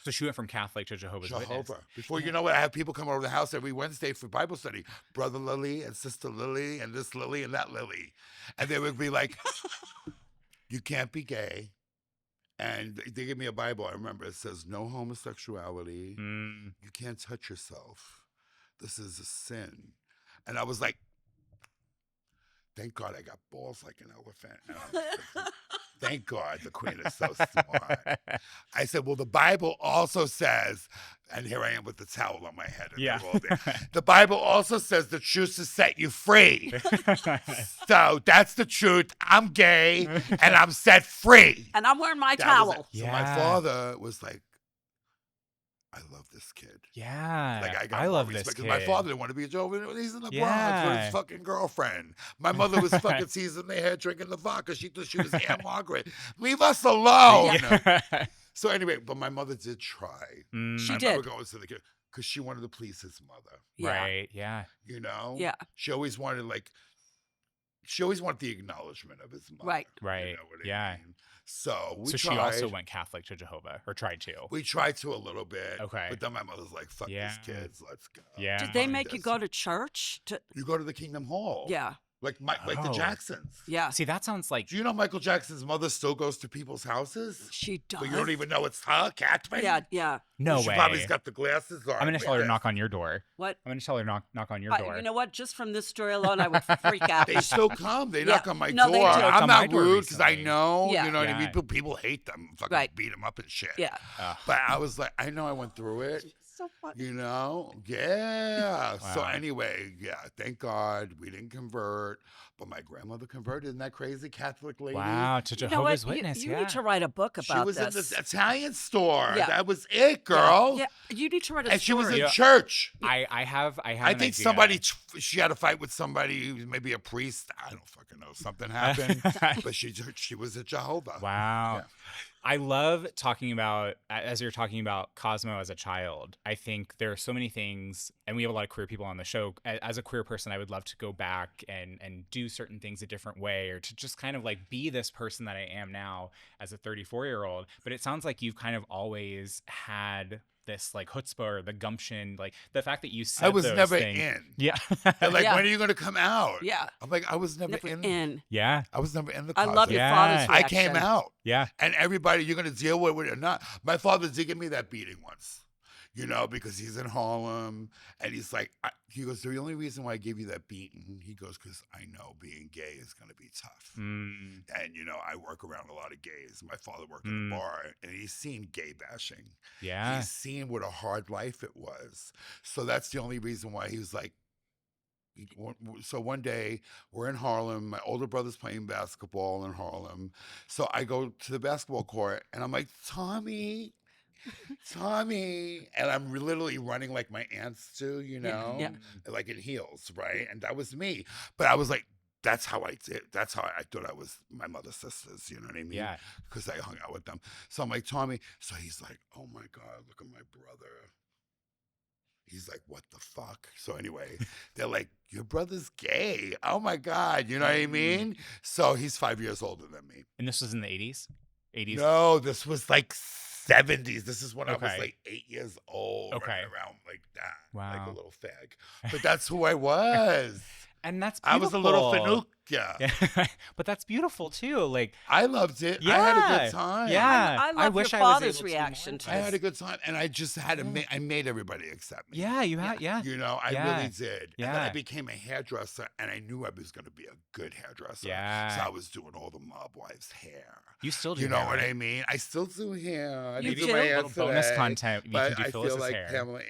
So she went from Catholic to Jehovah's Witness. Jehovah. Before you know it, I have people come over to the house every Wednesday for Bible study. Brother Lily and Sister Lily and this Lily and that Lily. And they would be like, you can't be gay. And they give me a Bible. I remember it says no homosexuality. Mm. You can't touch yourself. This is a sin. And I was like, thank God I got balls like an elephant. And I was like, thank God the queen is so smart. I said, well, the Bible also says, and here I am with the towel on my head. And Yeah. they're all there. The Bible also says the truth to set you free. So that's the truth. I'm gay and I'm set free. And I'm wearing my That was towel. it. So my Yeah. father was like, I love this kid. Yeah. Like I got I more love this respect, kid. 'cause my father didn't want to be a Jehovah's. He's in the Bronx with Yeah. his fucking girlfriend. My mother was fucking teasing their hair, drinking the vodka. She thought she was Aunt Margaret. Leave us alone. Yeah. So anyway, but my mother did try. Mm, She I did. remember going to the kid because she wanted to please his mother. Yeah. Right. Yeah. You know. Yeah. She always wanted like. she always wanted the acknowledgement of his mother. Right. Right. You know what I Yeah. mean? So we So tried. she also went Catholic to Jehovah, or tried to. We tried to a little bit. Okay. But then my mother's like, fuck Yeah. these kids, let's go. Yeah. Did they Fuck make you this. go to church? You go to the Kingdom Hall. Yeah. Like the Oh. Jacksons. Yeah. See, that sounds like Do you know Michael Jackson's mother still goes to people's houses? She does. But you don't even know it's her, Catherine? Yeah. Yeah. no she way. probably's got the glasses on. I'm gonna tell her to knock on your door. What? I'm gonna tell her knock on your door. You know what? Just from this story alone, I would freak out. They still come. They Yeah. knock on my No, they door. do. Knocked I'm on my not door rude because I recently. know. Yeah. You know what I Yeah. mean? People hate them. Fucking Right. beat them up and shit. Yeah. But I was like, I know I went through it. So funny. You know? Yeah. So Wow. anyway, yeah, thank God we didn't convert. But my grandmother converted. Isn't that crazy? Catholic lady. Wow, to You know what? Jehovah's Witness. You yeah. need to write a book She about was this. in this Italian store. Yeah. That was it, girl. Yeah. You need to write a And she was story. in Yeah. church. I have. I an think idea. somebody, she had a fight with somebody, maybe a priest. I don't fucking know. Something happened. But she was a Jehovah. Wow. Yeah. I love talking about, as you're talking about Cosmo as a child, I think there are so many things, and we have a lot of queer people on the show. As a queer person, I would love to go back and do certain things a different way, or to just kind of like be this person that I am now as a 34-year-old. But it sounds like you've kind of always had this like chutzpah or the gumption, like the fact that you said I was those never things. in. Yeah. They're like, Yeah. when are you going to come out? Yeah. I'm like, I was never, Never in. in. Yeah. I was never in the I closet. love your Yeah. father's I reaction. came out. Yeah. And everybody, you're going to deal with it or not. My father did give me that beating once, you know, because he's in Harlem. And he's like, he goes, the only reason why I gave you that beating, he goes, because I know being gay is going to be tough. Mm. And, you know, I work around a lot of gays. My father worked in a bar, and he's seen gay bashing. Yeah. He's seen what a hard life it was. So that's the only reason why he was like, so one day we're in Harlem. My older brother's playing basketball in Harlem. So I go to the basketball court and I'm like, Tommy. And I'm literally running like my aunts do, you know, yeah. like in heels, right? And that was me. But I was like, that's how I did. That's how I thought I was my mother's sisters, you know what I mean? Yeah. Because I hung out with them. So I'm like, Tommy. So he's like, oh my God, look at my brother. He's like, what the fuck? So anyway, they're like, your brother's gay. Oh my God. You know what I mean? So he's 5 years older than me. And this was in the 80s? 80s? No, this was like 70s. This is when I was Okay. like 8 years old. Okay. Running around like that. Like Wow. a little fag. But that's who I was. And that's I beautiful. was a little fanuka. Yeah. But that's beautiful too. Like, I loved it. I had a good time. Yeah. I love wish your I was father's able to reaction more. to I had a good time. And I just had to I made everybody accept me. Yeah, you had, yeah. You know, I Yeah. really did. And then I Yeah. became a hairdresser, and I knew I was going to be a good hairdresser. Yeah. So I was doing all the mob wives' hair. You still do You know hair, what right? I mean? I still do hair. I You didn't do? my hair Little bonus today, content. You but can do I Phyllis's feel like hair. Pamela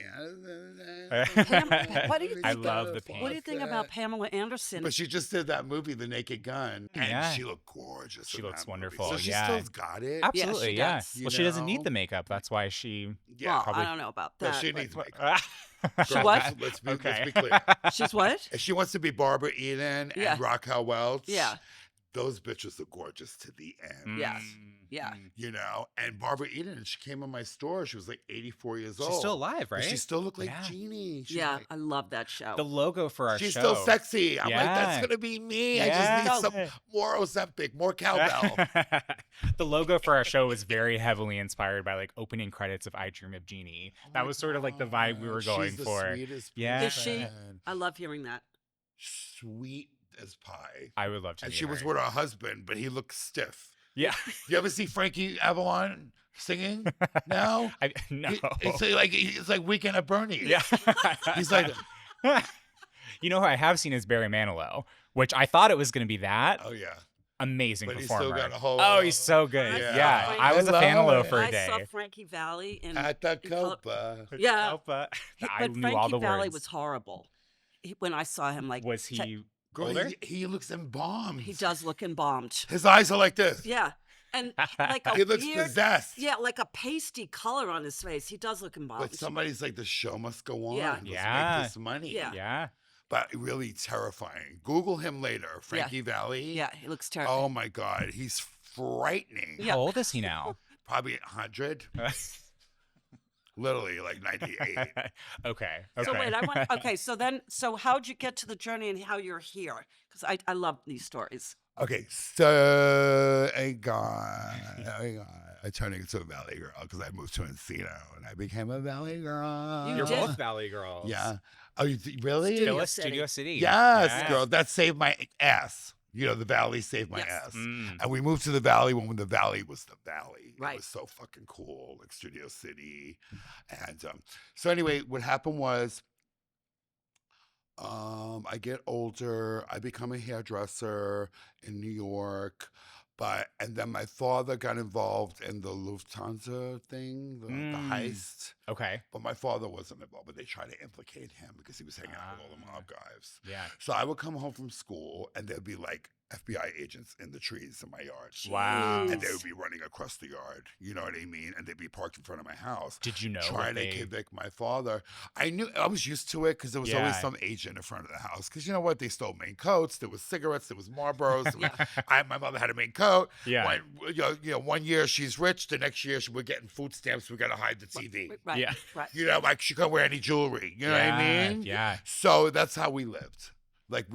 What do you I think love the What pink. do you think about Pamela Anderson? But she just did that movie, The Naked Gun, and Yeah. she looked gorgeous. She in looks that movie. wonderful, So she yeah. still's got it. Absolutely, she yeah. does. You Well, she doesn't know? need the makeup. That's why she. Yeah. well, probably- I don't know about But that. she but- needs makeup. She Girl, what? Let's be Okay. clear. She's what? If she wants to be Barbara Eden Yeah. and Raquel Welch, Yeah. those bitches are gorgeous to the end. Yes. Yeah. You know, and Barbara Eden, she came in my store. She was like 84 years old. She's still alive, But right? she still looked like Yeah. Jeannie. She's Yeah, like- I love that show. The logo for our she's show. still sexy. I'm like, Yeah. that's gonna be me. I Yeah. just need some more Ozempic, more cowbell. The logo for our show was very heavily inspired by like opening credits of I Dream of Jeannie. Oh That my was sort of like the vibe we were God, going she's the for. sweetest Yeah. Is she? person. I love hearing that. Sweet as pie. I would love to. And meet she was her. with her husband, but he looked stiff. Yeah. You ever see Frankie Avalon singing now? No. It's like Weekend at Bernie's. Yeah. He's like, You know who I have seen is Barry Manilow, which I thought it was going to be that. oh yeah. Amazing But he's performer. still got a whole. Oh, he's so good. I Yeah. saw I was a Frankie- fan of Low I for a I day. saw Frankie Valley in At the in Col- Copa. Yeah. Alpha. I but knew Frankie all the Valley words. was horrible. When I saw him, like Was he Girl, older? he looks embalmed. he does look embalmed. His eyes are like this. Yeah, and like a He looks weird, possessed. yeah, like a pasty color on his face. He does look embalmed. But somebody's like, the show must go on. Yeah. Let's Yeah. make this money. Yeah. Yeah. But really terrifying. Google him later. Frankie Valley. Yeah, he looks terrible. Oh my God. He's frightening. Yeah. How old is he now? Probably 100. literally like 98. Okay. So wait, so how'd you get to the journey and how you're here? Because I love these stories. Okay, so I turned into a valley girl because I moved to Encino and I became a valley girl. You You're did. both Valley girls. Yeah. Oh, really? Phyllis, City. Studio City. Yes, girl. That saved my ass. You know, the valley saved my Yes. ass. Mm. And we moved to the valley when the valley was the valley. Right. It was so fucking cool, like Studio City. And so anyway, what happened was I get older. I become a hairdresser in New York. And then my father got involved in the Lufthansa thing, the heist. Okay. But my father wasn't involved, but they tried to implicate him because he was hanging out with all the mob guys. Yeah. So I would come home from school and there'd be like FBI agents in the trees in my yard. Wow. And they would be running across the yard. You know what I mean? And they'd be parked in front of my house. Did you know Trying to convict my father. I was used to it because there was always some agent in front of the house. Because you know what? They stole main coats. There was cigarettes. There was Marlboros. My mother had a main coat. Yeah. One year she's rich. The next year we're getting food stamps. We got to hide the TV. Right. Yeah. Right. You know, like she couldn't wear any jewelry. You know what I mean? Yeah. So that's how we lived. Like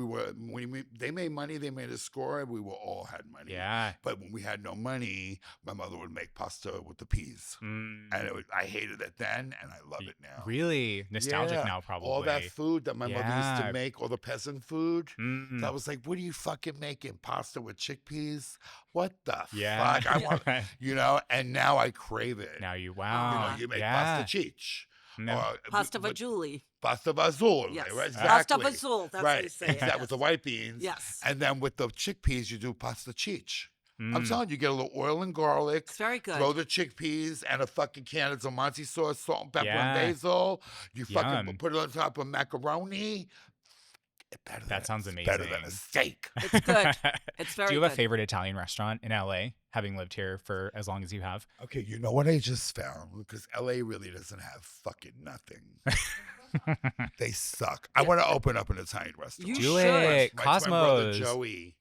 they made money, they made a score, and we all had money. Yeah. But when we had no money, my mother would make pasta with the peas. And I hated it then, and I love it now. Really? Nostalgic Yeah. now, probably. All that food that my mother used to make, all the peasant food. Mm. So I was like, what are you fucking making? Pasta with chickpeas? What the Yeah. fuck? I want, and now I crave it. Now wow. You make pasta cheech. Pasta fagioli. Pasta fazool. Yes. Right? Pasta Exactly. fazool. That's right. how you say it. That with the white beans. Yes. And then with the chickpeas, you do pasta cheech. I'm telling you, get a little oil and garlic. It's very good. Throw the chickpeas and a fucking can of Monty sauce, salt and pepper and basil. You fucking put it on top of macaroni. That sounds amazing. Better than a steak. It's good. It's very good. Do you have a favorite Italian restaurant in LA, having lived here for as long as you have? Okay, you know what I just found? Because LA really doesn't have fucking nothing. They suck. I want to open up an Italian restaurant. You Do should. it. My twin brother Cosmos. Joey.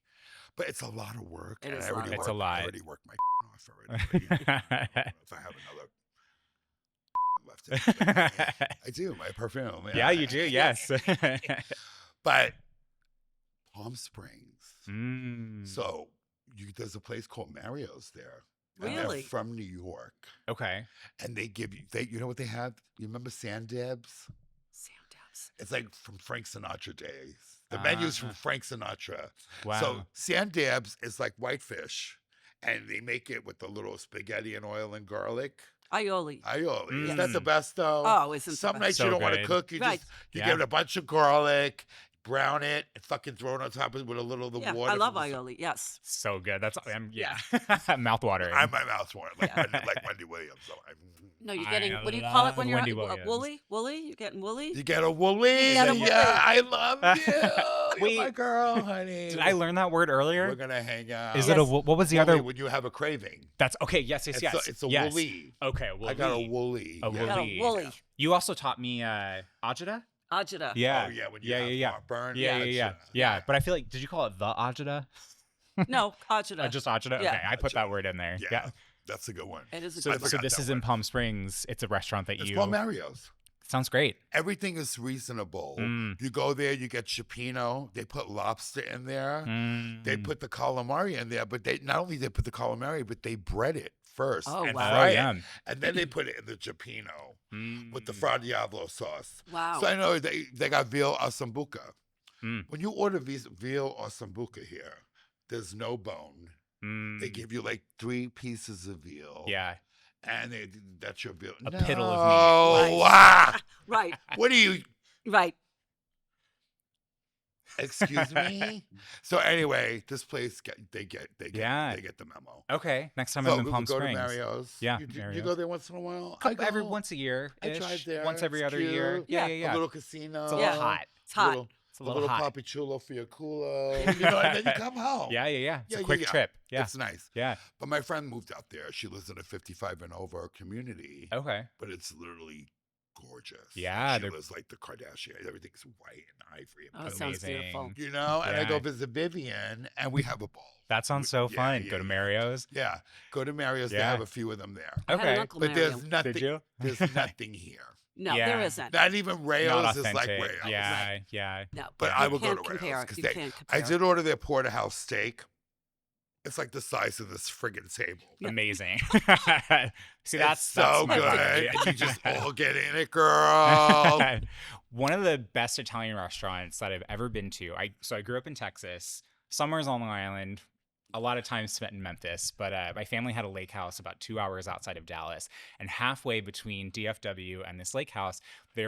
But it's a lot of work. It and is I a lot already of work. It's a lot. I already worked my off already. But, if I have another left, I do. My perfume. Yeah, you do. Yes. But Palm Springs. So there's a place called Mario's there. And Really? they're from New York. Okay. And they give you know what they have? You remember Sand Dabs? It's like from Frank Sinatra days. The menu's from Frank Sinatra. Wow. So Sand Dabs is like whitefish, and they make it with a little spaghetti and oil and garlic. Aioli. Isn't that the best though? Oh, isn't Some the nights best. you So don't want to good. cook. You Right. just give it a bunch of garlic, brown it, and fucking throw it on top of it with a little of the Yeah, water. I love from the- aioli. Yes. So good. That's mouth watering. My mouth's watering like Wendy Williams. So No, you're I getting, what do you call it when you're love Wendy Williams. woolly? Woolly? You're getting woolly? You get a woolly. get a woolly. Yeah, I love you. Wait. You're my girl, honey. Did I learn that word earlier? We're gonna hang out. Is it a what was the Woolly, other? when you have a craving? That's okay. Yes. It's Yes. a yes. woolly. Okay. Woolly. I got a woolly. A yeah. Got a woolly. woolly. You also taught me ajita. Ajita. Yeah. Oh yeah, when you have heartburn. Yeah. But I feel like, did you call it the ajita? No, ajita. Just ajita. Yeah. Okay, I put that word in there. Yeah. That's a good one. It is a So, good one. so this is in Palm Springs. It's a restaurant that It's you. called Mario's. Sounds great. Everything is reasonable. You go there, you get chipino. They put lobster in there. They put the calamari in there, but they not only they put the calamari, but they bread it first Oh, and wow. fry Oh, it, yum. and then they put it in the chipino with the Fra Diavolo sauce. Wow. So I know they got veal or sambuca. When you order veal or sambuca here, there's no bone. They give you like 3 pieces of veal. Yeah. And that's your veal. A piddle of meat. Oh, wow. Right. What are you? Right. Excuse me. So anyway, this place they get the memo. Okay. Next time So I'm in we Palm would go Springs. to Mario's. Yeah, You Mario's. go there once in a while. Every once a year. I tried there. Once every It's other year. cute. Yeah. Yeah. A little casino. It's a little hot. It's hot. It's a little hot. papi chulo for your culo. And then you come home. Yeah. It's Yeah, a yeah, quick yeah. trip. Yeah. It's nice. Yeah. But my friend moved out there. She lives in a 55 and over community. Okay. But it's literally gorgeous. Yeah, she they're- was like the Kardashian. Everything's white and ivory. And Oh, sounds beautiful. Amazing. you know, and I go Yeah. visit Vivian, and we have a ball. That sounds so fun. Go to Mario's. Yeah, go to Mario's. They Yeah. have a few of them there. I had an Okay. Uncle But Mario. there's nothing. Did you? There's nothing here. No, Yeah. there isn't. Not even Rayo's Not is like authentic. Rayo's. Yeah, yeah. No, But you I will go can't to compare. Rayo's because You can't I compare. did order their porterhouse steak. It's like the size of this friggin' table. Yeah. Amazing. See, It's that's so my good. vibe. And you just all get in it, girl. One of the best Italian restaurants that I've ever been to. I grew up in Texas, summers on Long Island, a lot of time spent in Memphis, but my family had a lake house about 2 hours outside of Dallas, and halfway between DFW and this lake house, it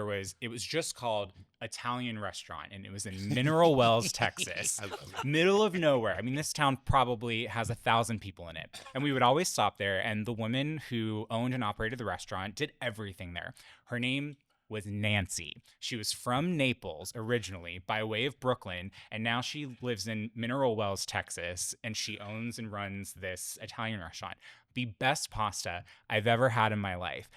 was just called Italian Restaurant, and it was in Mineral Wells, Texas. I love it. Middle of nowhere. I mean, this town probably has 1,000 people in it. And we would always stop there. And the woman who owned and operated the restaurant did everything there. Her name was Nancy. She was from Naples originally by way of Brooklyn. And now she lives in Mineral Wells, Texas. And she owns and runs this Italian restaurant. The best pasta I've ever had in my life.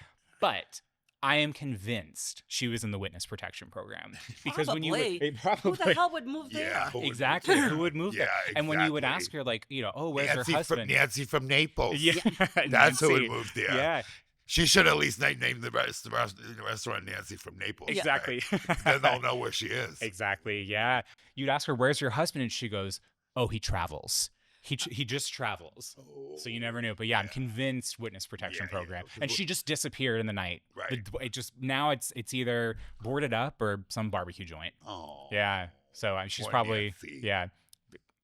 But I am convinced she was in the witness protection program because when you Probably. would, Who the hell would move there? Yeah, who would move exactly there? who would move there, Yeah, and when you would exactly. ask her, like, oh, where's Nancy her husband? Nancy from Naples. Yeah, That's who would Nancy. move there. Yeah, She should at least name the restaurant Nancy from Naples. exactly. Right? Then they'll know where she is. Exactly. Yeah, you'd ask her, "Where's your husband?" and she goes, "Oh, he travels. He just travels." So you never knew. But yeah, I'm convinced witness protection Yeah, program, yeah. and she just disappeared in the night. Right. It just now it's either boarded up or some barbecue joint. Oh. Yeah. So she's Poor probably Nancy. yeah.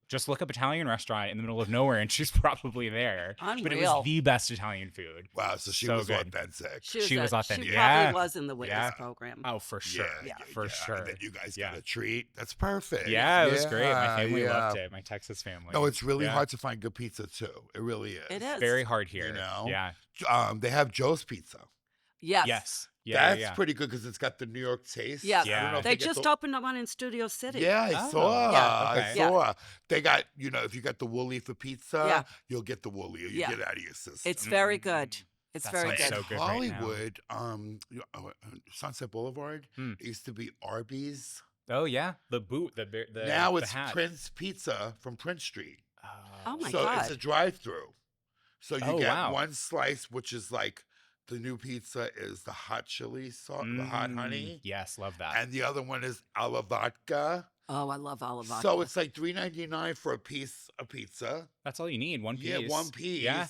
Just look up Italian restaurant in the middle of nowhere, and she's probably there. But it Unreal. was the best Italian food. Wow. So she So was good. authentic. She was authentic. She Yeah. probably was in the witness Yeah. program. Oh, for sure. For sure. And then you guys Yeah. got a treat. That's perfect. Yeah, it was great. My Yeah, family yeah. loved it. My Texas family. No, it's really Yeah. hard to find good pizza too. It really is. It is. Very hard here. You know? Yeah. They have Joe's Pizza. Yes. Yes. Yeah. That's yeah. pretty good because it's got the New York taste. Yes. I don't know if They get just the- opened up one in Studio City. Yeah, I Oh, saw. yeah, okay. I saw. They got, if you got the woolly for pizza, Yeah. you'll get the woolly. You Yeah. get out of your system. It's very good. It's That very sounds good. so good right now. Hollywood, Sunset Boulevard, Hmm. it used to be Arby's. Oh yeah. The boot. The Now the it's hat. Prince Pizza from Prince Street. Oh my so God. it's a drive-through. So you Oh, get wow. one slice, which is like the new pizza is the hot chili sauce, the hot honey, Yes, love that. and the other one is alla vodka. Oh, I love olive vodka. So it's like $3.99 for a piece of pizza. That's all you need. One piece. Yeah, one piece. Yeah.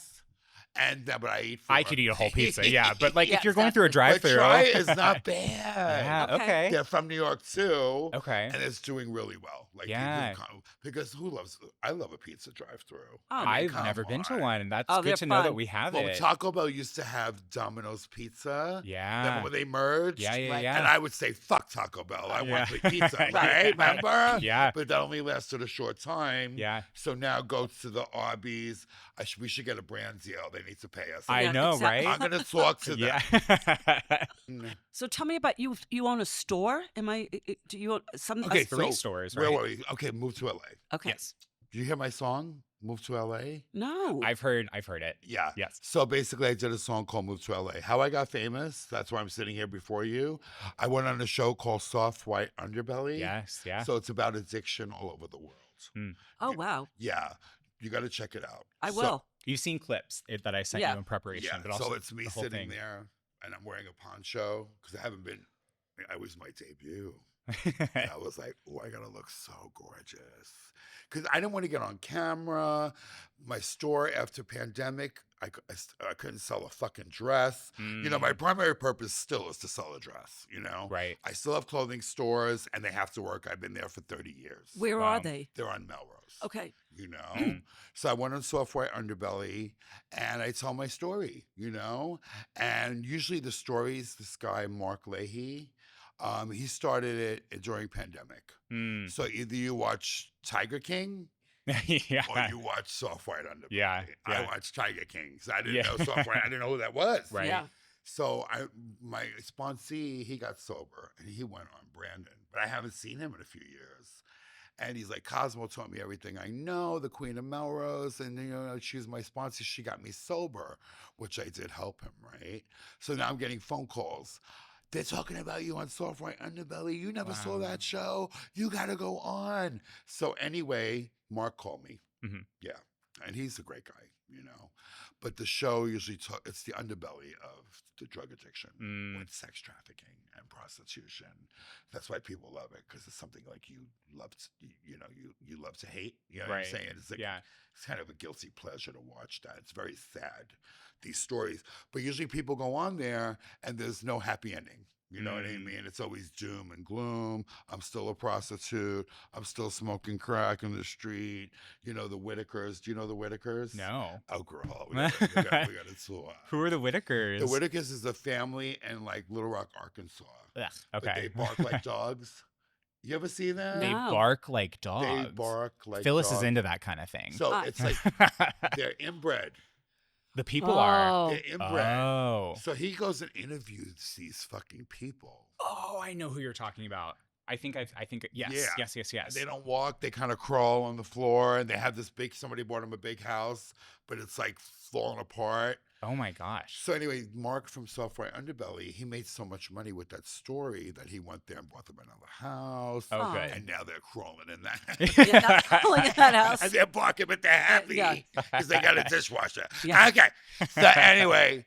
And but I eat. I 4 could eat a whole pizza. Yeah, but like Yeah, if you're going through a But drive-through, try it is not bad. yeah. Okay. Okay. They're from New York too. Okay. And it's doing really well. Like Yeah. because I love a pizza drive-through. Oh, I've come never been to on. one, and that's Oh, good they're to know that fun. we have Well, it. Taco Bell used to have Domino's Pizza. Yeah. Remember when they merged? Yeah, yeah, Right. yeah. And I would say, fuck Taco Bell. I want Yeah. the pizza, right? Remember? Yeah. But that only lasted a short time. Yeah. So now go to the Arby's. We should get a brand deal. They need to pay us. I Yeah, know, exactly. I'm right? going to talk to them. Yeah. So tell me about you. You own a store? Do you own some? Okay, Three so stores, Where right? were we? Okay, move to LA. Okay. Yes. Did you hear my song? Move to LA? No. I've heard it. Yeah. Yes. So basically, I did a song called Move to LA. How I got famous, that's why I'm sitting here before you. I went on a show called Soft White Underbelly. Yes. Yeah. So it's about addiction all over the world. Oh wow. Yeah. You got to check it out. I So- will. You've seen clips that I sent Yeah. you in preparation, Yeah. but also So it's me the whole sitting thing. there and I'm wearing a poncho because I was my debut. And I was like, oh, I got to look so gorgeous. Because I didn't want to get on camera. My store after pandemic, I couldn't sell a fucking dress. My primary purpose still is to sell a dress, Right. I still have clothing stores and they have to work. I've been there for 30 years. Where Wow. are they? They're on Melrose. Okay. So I went on Soft White Underbelly and I tell my story, and usually the stories, this guy, Mark Leahy, he started it during pandemic. So either you watch Tiger King Yeah. or you watch Soft White Underbelly. Yeah, I yeah. watched Tiger King because I didn't Yeah. know Soft White. I didn't know who that was. Right. Yeah. So my sponsee, he got sober and he went on Brandon, but I haven't seen him in a few years. And he's like, Cosmo taught me everything I know, the Queen of Melrose, and she was my sponsor. She got me sober, which I did help him, right? So now I'm getting phone calls. they're talking about you on Soft Right Underbelly. You never saw that show. You got to go on. So anyway, Mark called me. Mhm. Yeah. And he's a great guy, But the show usually, it's the underbelly of the drug addiction with sex trafficking and prostitution. That's why people love it, because it's something like you love to, you love to hate. You know what I'm saying? It's like, it's kind of a guilty pleasure to watch that. It's very sad, these stories. But usually people go on there and there's no happy ending. You know what I mean? It's always doom and gloom. I'm still a prostitute. I'm still smoking crack in the street. The Whitakers. Do you know the Whitakers? No. Alcohol. We got to tour. Who are the Whitakers? The Whitakers is a family in like Little Rock, Arkansas. Ugh, But okay. they bark like dogs. You ever see that? They No. bark like dogs. They bark like Phyllis dogs. is into that kind of thing. So it's like they're inbred. The people are. They're inbred. Oh. So he goes and interviews these fucking people. Oh, I know who you're talking about. I think yes. And they don't walk, they kind of crawl on the floor, and they have this somebody bought them a big house, but it's like falling apart. Oh my gosh. So anyway, Mark from Soft Right Underbelly, he made so much money with that story that he went there and bought them another house. Oh, good. And now they're crawling in that. Yeah, not calling in that house. And they're barking, but they're happy because they got a dishwasher. Yeah. Okay. So anyway,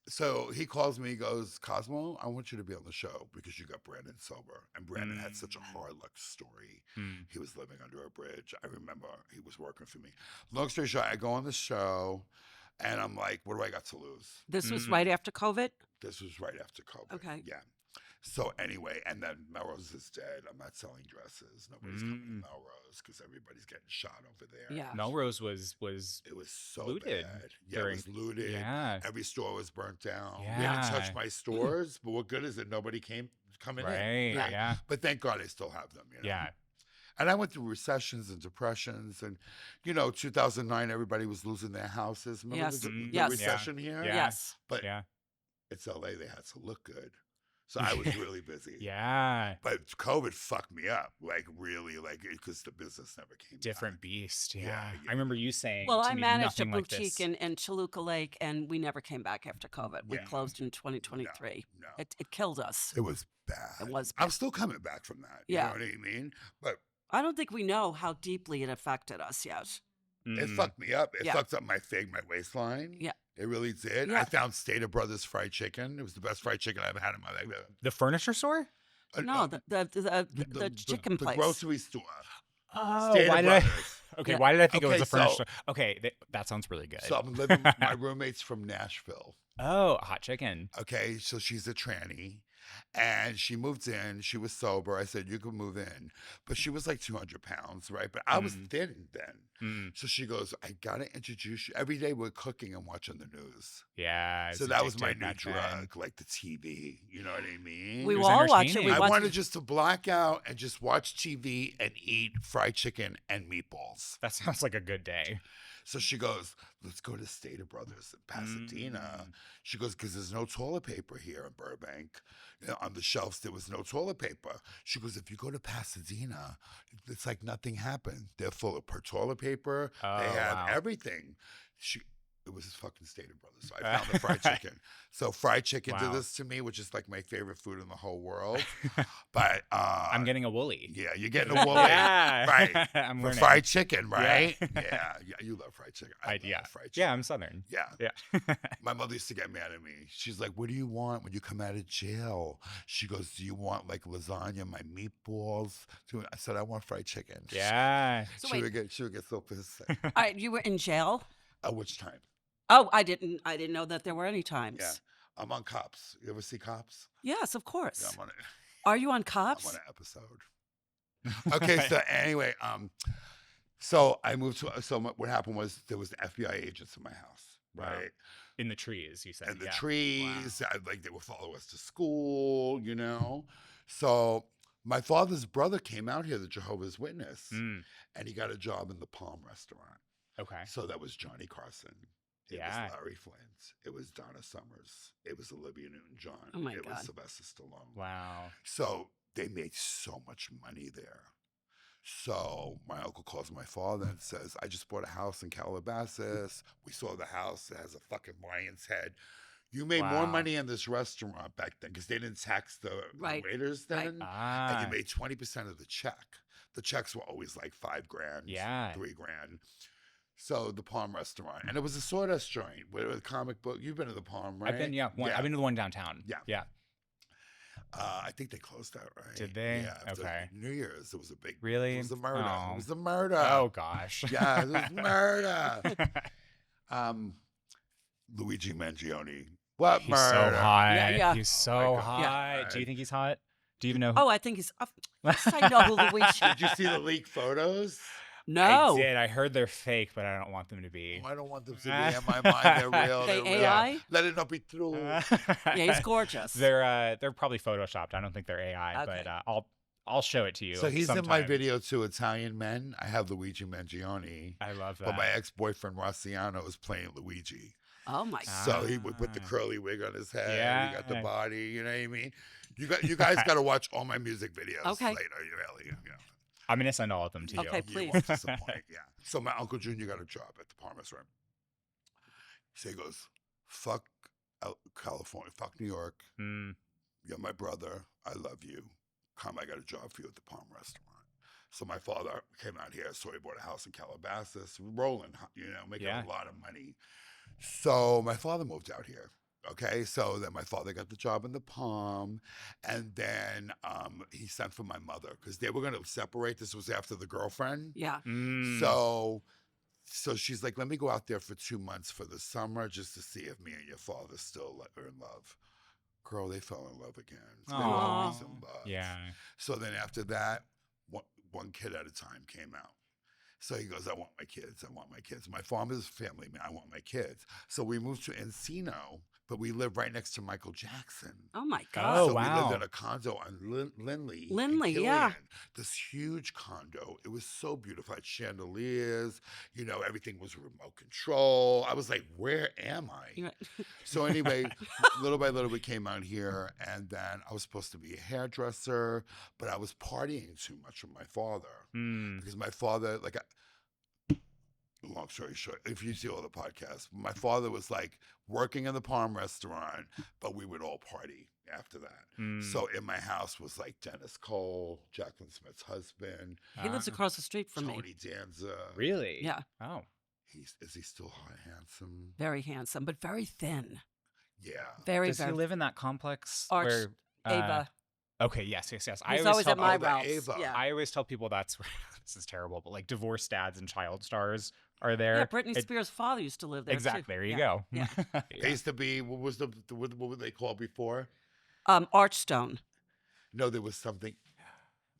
so he calls me, he goes, Cosmo, I want you to be on the show because you got Brandon sober. And Brandon had such a hard luck story. He was living under a bridge. I remember he was working for me. Long story short, I go on the show and I'm like, what do I got to lose? This was right after COVID? This was right after COVID. Okay. Yeah. So anyway, and then Melrose is dead. I'm not selling dresses. Nobody's coming to Melrose because everybody's getting shot over there. Yeah. Melrose was It was so looted bad. Yeah, it was looted. Yeah. Every store was burnt down. Yeah. They didn't touch my stores, but what good is it? Nobody coming right. in. Yeah. But thank God I still have them. Yeah. And I went through recessions and depressions, and 2009, everybody was losing their houses. Remember Yes. the Yes. recession here? Yeah. Yes. But Yeah. it's LA. They had to look good. So I was really busy. Yeah. But COVID fucked me up, really, because the business never came Different back. beast. Yeah. Yeah, yeah. I remember you saying. Well, to I me, managed a nothing like boutique this. in Toluca Lake, and we never came back after COVID. We Yeah. closed in 2023. No. It killed us. It was bad. It was I'm bad. still coming back from that. Yeah. You know what I mean? But I don't think we know how deeply it affected us yet. it fucked me up. It Yeah. fucked up my waistline. Yeah. It really did. Yeah. I found Stater Brothers fried chicken. It was the best fried chicken I ever had in my life. The furniture store. No, the chicken the place. grocery store. Oh, Stater why did I? Brothers. Okay, Yeah. why did I think it was Okay, a furniture so- store? Okay, that sounds really good. So I'm living. My roommate's from Nashville. Oh, hot chicken. Okay, so she's a tranny, and she moved in. She was sober. I said, you can move in. But she was like 200 pounds, right? But I was thin then. So she goes, I got to introduce you. Every day we're cooking and watching the news. Yeah. So it's that was my addictive new back then. drug, like the TV. You know what I mean? We It will was all watch it. entertaining. We I watch wanted just to black out and just watch TV and eat fried chicken and meatballs. That sounds like a good day. So she goes, let's go to Stater Brothers in Pasadena. She goes, because there's no toilet paper here in Burbank. On the shelves, there was no toilet paper. She goes, if you go to Pasadena, it's like nothing happened. They're full of toilet paper. They Oh, have wow. everything. It was his fucking Stater Brothers. So I found the fried chicken. So fried chicken did Wow. this to me, which is like my favorite food in the whole world. But I'm getting a woolly. yeah, you're getting a woolly. Yeah. Right. I'm For learning. fried chicken, right? Yeah. Yeah. You love fried chicken. I love Yeah. fried chicken. Yeah, I'm Southern. Yeah. Yeah. My mother used to get mad at me. She's like, what do you want when you come out of jail? She goes, do you want like lasagna, my meatballs? I said, I want fried chicken. Yeah. So She wait. would get so pissed. All right, you were in jail? At which time? Oh, I didn't know that there were any times. Yeah. I'm on Cops. You ever see Cops? Yes, of course. Yeah, I'm on it. Are you on I'm Cops? on an episode. Okay, so anyway, so I moved to. So what happened was there was the FBI agents in my house, Wow. right? In the trees, you said. And the yeah. trees, like they would follow us to school, So my father's brother came out here, the Jehovah's Witness, Mm, and he got a job in the Palm Restaurant. okay. So that was Johnny Carson. It Yeah. was Larry Flint. It was Donna Summers. It was Olivia Newton-John. Oh, my it God. was Sylvester Stallone. Wow. So they made so much money there. So my uncle calls my father and says, I just bought a house in Calabasas. We saw the house. It has a fucking lion's head. You made more Wow. money in this restaurant back then because they didn't tax the Right, waiters right. then. And Ah, you made 20% of the check. The checks were always like $5 grand, Yeah. $3 grand. So the Palm restaurant. And it was a sawdust joint with a comic book. You've been to the Palm, right? I've been I've been to the one downtown. Yeah. Yeah. I think they closed that, right? Did they? Yeah. after Okay. New Year's, it was a big. Really? It was a murder. Oh. It was a murder. Oh gosh. Yeah, it was murder. Luigi Mangione. What He's murder? so hot. Yeah. He's so Oh my hot. God. Do you think he's hot? Do you even know? Oh, I think he's. Yes, I know who Luigi. Did you see the leaked photos? No. I did. I heard they're fake, but I don't want them to be. Oh, I don't want them to be in my mind. They're real. They They're real. AI? Let it not be true. Yeah, he's gorgeous. They're probably photoshopped. I don't think they're AI, Okay. but I'll show it to you. So he's in my sometime. video too, Italian Men. I have Luigi Mangione. I love that. But my ex-boyfriend Rossiano is playing Luigi. Oh my Ah. God. So he would put the curly wig on his head. Yeah. He got the body. You know what I mean? You guys got to watch all my music videos Okay. later. You really, I'm gonna send all of them to you. Okay, you please. won't disappoint. Yeah. So my Uncle Junior got a job at the Palm restaurant. So he goes, fuck California, fuck New York. Mm. You're my brother. I love you. Come, I got a job for you at the Palm restaurant. So my father came out here, so he bought a house in Calabasas, rolling, making Yeah. a lot of money. So my father moved out here. Okay, so then my father got the job in the Palm, and then he sent for my mother because they were going to separate. This was after the girlfriend. Yeah. Mm. So she's like, let me go out there for 2 months for the summer just to see if me and your father still are in love. Girl, they fell in love again. They were Aw. always in love. Yeah. So then after that, one kid at a time came out. So he goes, I want my kids. I want my kids. My father's family man. I want my kids. So we moved to Encino, but we live right next to Michael Jackson. Oh my Oh, God. So we wow. lived in a condo on Lindley. in Lindley, yeah. Gillian. This huge condo. It was so beautiful. It had chandeliers. Everything was remote control. I was like, where am I? You're right. So anyway, little by little, we came out here, and then I was supposed to be a hairdresser, but I was partying too much with my father Mm. because my father, long story short, if you see all the podcasts, my father was like working in the Palm restaurant, but we would all party after that. Mm. So in my house was like Dennis Cole, Jacqueline Smith's husband, He lives Ah. across the street from me. Tony Danza. Really? Yeah. Oh. Is he still hot, handsome? Very handsome, but very thin. Yeah. Very, Does he very. live in that complex Arch where Ava. Okay. Yes. I He's always always tell at my the house. Ava. Yeah. I always tell people that's this is terrible, but like divorced dads and child stars are there. Yeah, Britney It- Spears' father used to live there. Exactly. Too. There you Yeah. go. Yeah. They used to be, what were they called before? Archstone. No, there was something.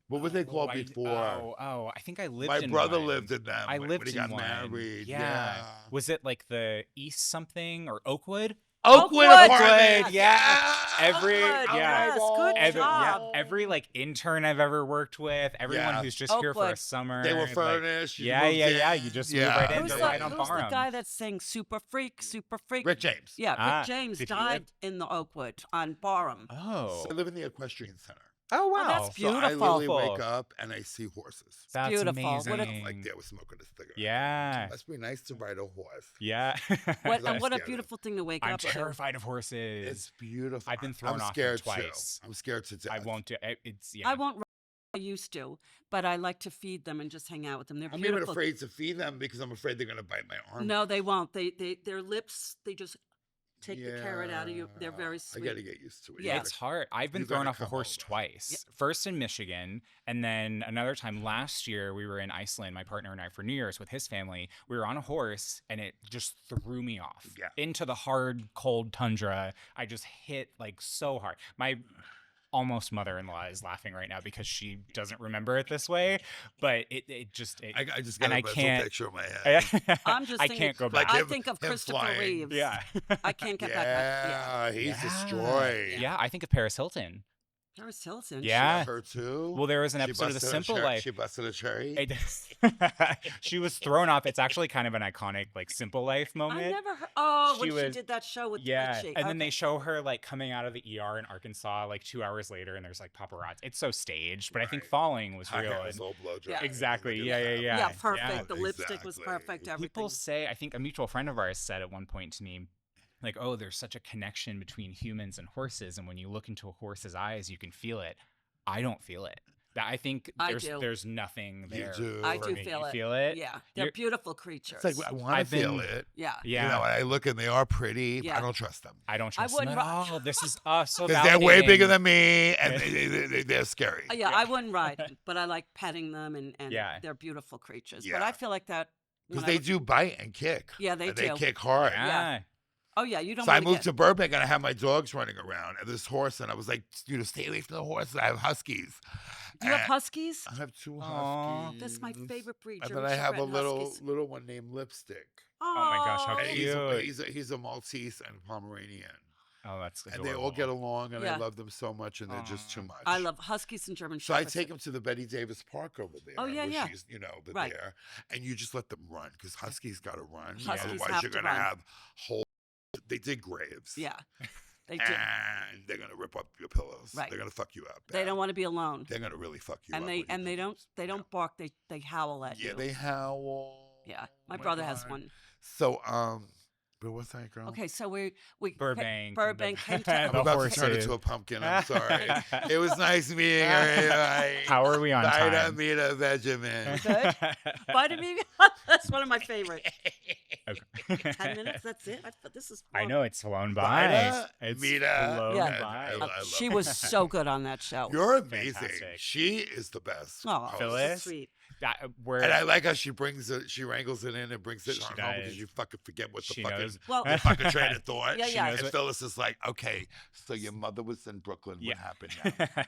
What were they called before? I think I lived My in brother one. lived in them I when lived he in got one. married. Yeah. Was it like the East something or Oakwood? Oakwood Oakwood, apartment. yeah. Every Oakwood, yeah. yes, good Every, job. every like intern I've ever worked with, everyone Yeah. who's just here for a Oakwood. summer. They were like, furnished. you yeah. moved in. You just move right in. Who's, they're the, right on who's the Barham. guy that sang Super Freak? Super Freak. Rick James. Yeah, Ah, Rick James did he died in the Oakwood on Barham. Oh. I live in the Equestrian Center. Oh wow. that's So I Beautiful. literally wake up and I see horses. That's beautiful. What a- amazing. Like they were smoking a cigarette. Yeah. Must be nice to ride a horse. Yeah. What, I'm and what a scared. beautiful thing to wake I'm up to. terrified of horses. It's beautiful. I've been thrown I'm off them scared twice. Too. I'm scared to death. I won't do it's yeah. I won't. I used to, but I like to feed them and just hang out with them. They're I'm even beautiful. afraid to feed them because I'm afraid they're gonna bite my arm. No, they won't. Their lips. They just take the carrot out of you. They're very sweet. I gotta get used to it. Yeah. It's hard. I've been You thrown gotta off a come horse over. twice. First in Michigan, and then another time last year we were in Iceland, my partner and I, for New Year's with his family. We were on a horse and it just threw me off into the hard, cold tundra. I just hit like so hard. My almost mother-in-law is laughing right now because she doesn't remember it this way, but it just I just got and a I mental can't- picture in my head. I'm just I thinking, can't go Like back. I him- think of him Christopher flying. Reeves. Yeah. I can't get back. Yeah. He's Yeah. destroyed. Yeah, I think of Paris Hilton. Paris Hilton. Yeah. Her too. Well, there was an She episode of The busted a Simple cherry- Life. She busted a cherry. She was thrown off. It's actually kind of an iconic, like, Simple Life moment. I never heard. Oh, She when she was- did that show with Yeah, Richie. and then they Okay. show her like coming out of the ER in Arkansas like 2 hours later, and there's like paparazzi. It's so staged, but I think Right. Falling was Hot real. hair and- is all blow dry. Yeah. Exactly. Look Yeah, at yeah, that. yeah. Yeah, perfect. Yeah. The lipstick was Exactly. perfect. Everything. People say, I think a mutual friend of ours said at one point to me, like, oh, there's such a connection between humans and horses, and when you look into a horse's eyes, you can feel it. I don't feel it. I think there's nothing there. I for do me. feel You it. feel it? Yeah, they're beautiful creatures. It's like I want to feel it. Yeah. Yeah. You know, I look and they are pretty. Yeah. I don't trust them. I don't trust them wouldn't at all. This is so Because they're way validating. bigger than me, and they're scary. Yeah, I wouldn't ride, but I like petting them, and Yeah. they're beautiful creatures. Yeah. But I feel like that Because when I they look- do bite and kick. Yeah, they and do. They kick hard. Yeah. Oh yeah, you don't. So I wanna moved get- to Burbank and I have my dogs running around and this horse, and I was like, stay away from the horses. I have huskies. Do you have And huskies? I have 2 Aw. huskies. That's my favorite breed. And then German I have a Shepherd Huskies. little one named Lipstick. Oh my gosh, how Oh, And cute. he's a Maltese and Pomeranian. Oh, that's And adorable. they all get along, and I Yeah. love them so much, and they're just too much. I love huskies and German So I Shepherds. take them to the Betty Davis Park over there. Oh, yeah, where yeah. She's, Right. there, and you just let them run because huskies got to run. Huskies Otherwise, have you're to gonna run. have whole. They dig graves. Yeah, they do. And they're gonna rip up your pillows. Right. They're gonna fuck you up. They bad. don't want to be alone, They're gonna really fuck you and up. they when you do they this. don't bark. They howl at Yeah, you. they howl. Yeah, my Oh brother has God. one. So but what's that, girl? Okay, so we Burbank. Burbank came to. I'm The about to turn horses. into a pumpkin. I'm sorry. It was nice meeting everybody. How are we on time? Vitamin Benjamin. Good. Vitamin. That's one of my favorite. Okay. 10 minutes. That's it. This is. I long. know it's flown by. Vida, It's Vida. flown Yeah. by. I love She her. was so good on that show. You're amazing. Fantastic. She is the best. Oh, host. Phyllis? sweet. Where And I like how she brings it. She wrangles it in and brings it She home does. because you fucking forget what the She fucking knows. Well, the fucking train of thought. Yeah, yeah. And Phyllis is like, okay, so your mother was in Brooklyn. Yeah. What happened now?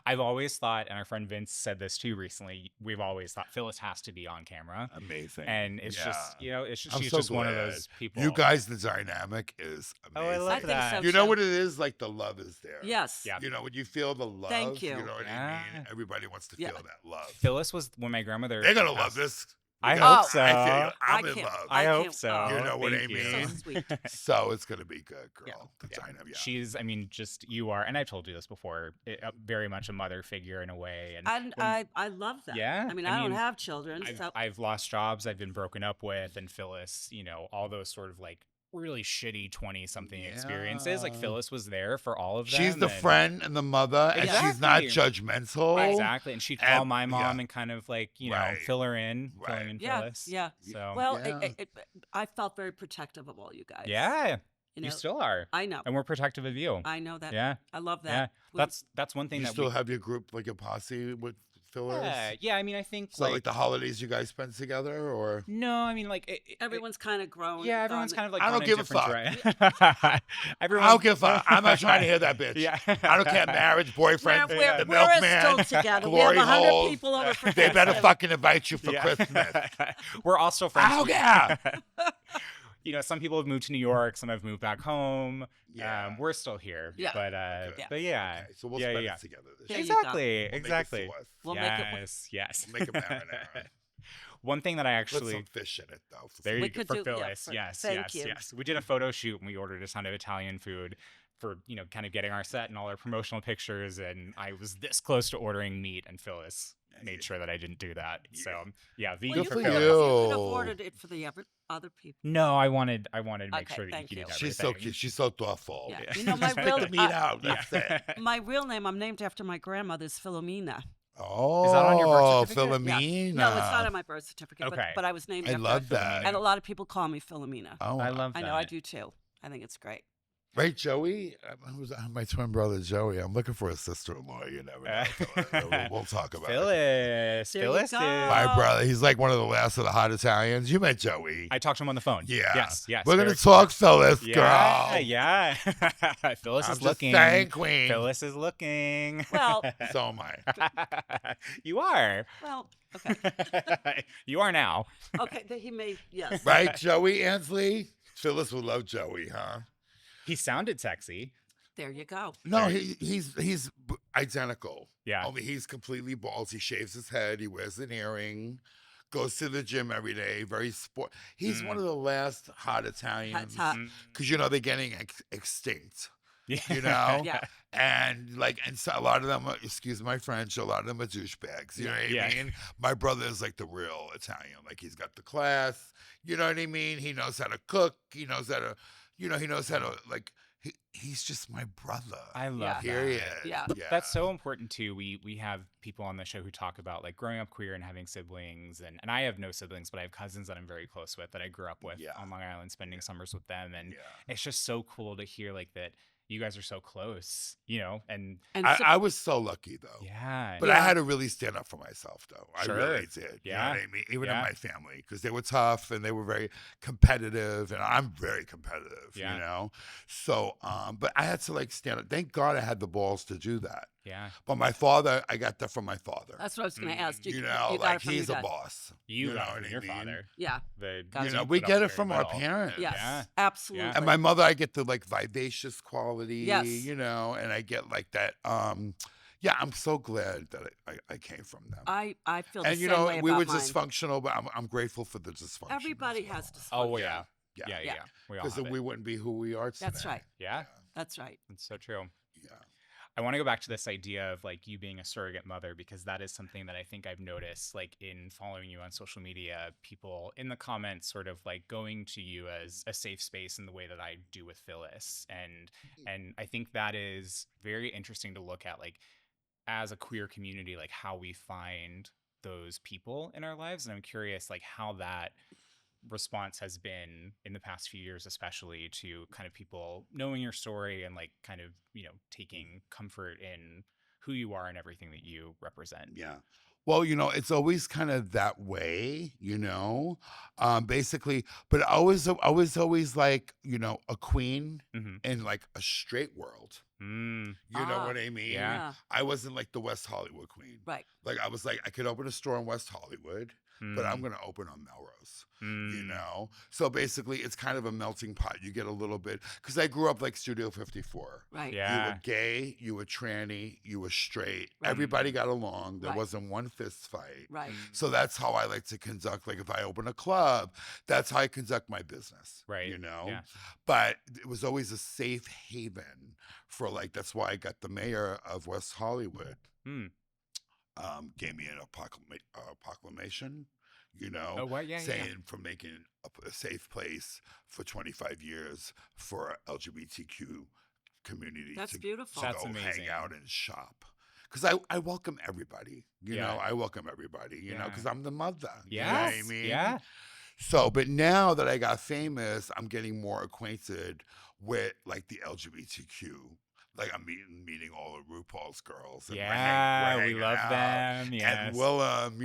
I've always thought, and our friend Vince said this too recently, we've always thought Phyllis has to be on camera. Amazing. And it's just, it's just, I'm she's so just one of glad. those people. You guys, the dynamic is Oh, amazing. I love I think that. so. You know too. what it is? Like the love is there. Yes. Yeah. You know, when you feel the love, Thank you. you know what I Yeah. mean? Everybody wants to Yeah. feel that love. Phyllis was when my grandmother. They're going to love passed- this. I Because hope so. I feel I I'm in can't- love. I hope can't- so. oh, You know what I Thank you. mean? So sweet. So it's going to be good, girl. Yeah. The dynamic. Yeah. She's, I mean, just you are, and I've told you this before, very much a mother figure in a way. And when- I love that. Yeah, I mean, I I don't mean, have children, so I've lost jobs I've been broken up with, and Phyllis, all those sort of like really shitty 20-something experiences. Like Yeah. Phyllis was there for all of them. She's the and- friend and the mother, and she's not Exactly. judgmental. Exactly, and she'd call And- my mom yeah. and kind of like Right. fill her in, Right. filling in yeah, Phyllis. yeah. So Well, Yeah. I felt very protective of all you guys. yeah, you know, you still are, I know. and we're protective of you. I know that. Yeah, I love that. yeah. We- That's one thing You that still we. have your group, like your posse with Phyllis? Yeah. I mean, I think So like the holidays you guys spend together, or no, I mean like everyone's kind of grown. Yeah, everyone's kind of like. I don't gone in give a different fuck. Everyone. I don't give a fuck. I'm not trying to hear that bitch. Yeah. I don't care. Marriage, boyfriend, We're, the we're milkman, still together. glory we have 100 holes. people over for They better Thanksgiving. fucking invite you for Yeah. Christmas. We're also friends. I don't care. Some people have moved to New York, some have moved back home. Yeah. We're still here. Yeah. But Yeah. but yeah. Okay, so we'll yeah, spend yeah. it together this There year. you go. Exactly. We'll make it Exactly. fourth. We'll make it. Yes. We'll make a marinara. One thing that I Put actually some fish in it though. there We you go could for do- yeah, Phyllis. for- Yes, thank yes, you. yes. We did a photo shoot and we ordered a ton of Italian food for, kind of getting our set and all our promotional pictures, and I was this close to ordering meat, and Phyllis made sure that I didn't do that. So yeah, vegan Well, Good for for could have- Phyllis. you. could have ordered it for the other people. No, I wanted to make Okay, sure that thank you you. could eat She's so everything. cute. She's so thoughtful. Yeah. Yeah. You know, my Pick real the meat out. That's it. my real name, I'm named after my grandmother's Philomena. Oh, that on your birth certificate? Philomena. No, it's not on my birth certificate, Okay. but I was named I after love her. that. And a lot of people call me Philomena. Oh, I love that. I know, I do too. I think it's great. Right, Joey? Who's my twin brother, Joey? I'm looking for a sister-in-law. You never know. We'll talk about it. Phyllis. There you Phyllis go. is. My brother, he's like one of the last of the hot Italians. You met Joey. I talked to him on the phone. Yeah. Yes. We're going very- to talk, Phyllis, Yeah, girl. yeah. Phyllis I'm is just looking. saying, queen. Phyllis is looking. Well, So am I. You are. well, okay. You are now. Okay, he may, yes. Right, Joey Ansley? Phyllis would love Joey, huh? He sounded sexy. There you go. No, he's identical. Yeah. Only he's completely bald. He shaves his head. He wears an earring. Goes to the gym every day. Very sport. He's one of the last hot Italians. That's hot. Because they're getting extinct. Yeah. You know. Yeah. And so a lot of them, excuse my French, a lot of them are douchebags. You know what Yeah. I mean? My brother is like the real Italian. Like he's got the class. You know what I mean? He knows how to cook. He knows how to he knows how to like. He's just my brother. I love Yeah. that. Period. Yeah. That's so important too. We have people on the show who talk about like growing up queer and having siblings, and I have no siblings, but I have cousins that I'm very close with that I grew up with on Long Island, spending summers with them, and it's just so cool to hear like that you guys are so close, and I was so lucky though. yeah, But I had to really stand up for myself though. Sure. I really did. You know Yeah. what I mean? Even in Yeah. my family, because they were tough and they were very competitive, and I'm very competitive, Yeah. So, but I had to like stand up. Thank God I had the balls to do that. yeah. But my father, I got that from my father. That's what I was going to ask. You got like it from he's your a dad. boss. You know got it what from I your mean? father. Yeah. The We get it very from our middle. parents. Yes. Yeah. Absolutely. And my mother, I get the like vivacious quality, Yes. and I get like that. I'm so glad that I came from them. I feel the And same way we about were mine. dysfunctional, but I'm grateful for the dysfunction. Everybody as well. has dysfunction. Oh well, yeah. Yeah. Yeah. We all Because have then it. we wouldn't be who we are today. That's right. Yeah, That's right. that's so true. Yeah. I want to go back to this idea of like you being a surrogate mother, because that is something that I think I've noticed like in following you on social media, people in the comments sort of like going to you as a safe space in the way that I do with Phyllis. And I think that is very interesting to look at, like as a queer community, like how we find those people in our lives. And I'm curious like how that response has been in the past few years, especially to kind of people knowing your story and like kind of taking comfort in who you are and everything that you represent. Yeah. Well, it's always kind of that way, basically, but I was always like, a queen Mm-hmm. in like a straight world. Mm. You know what I mean? Yeah. I wasn't like the West Hollywood queen. Right. Like I was like, I could open a store in West Hollywood, but I'm going to open on Melrose. So basically it's kind of a melting pot. You get a little bit, because I grew up like Studio 54. Right. Yeah. You were gay, you were tranny, you were straight. Right. Everybody got along. There Right. wasn't one fist fight. Right. So that's how I like to conduct. Like if I open a club, that's how I conduct my business. Right. Yeah. Yeah. But it was always a safe haven for like, that's why I got the mayor of West Hollywood. Mm. Gave me an proclamation, Oh, what? Yeah. saying for making a safe place for 25 years for LGBTQ community That's to, beautiful. to That's go amazing. hang out and shop. Because I welcome everybody, Yeah. I welcome everybody, Yeah. because I'm the mother. Yeah. You know what I mean? Yeah. So, but now that I got famous, I'm getting more acquainted with like the LGBTQ. Like I'm meeting all of RuPaul's girls. And Yeah. we're We hanging love out. them. Yes. And Willem,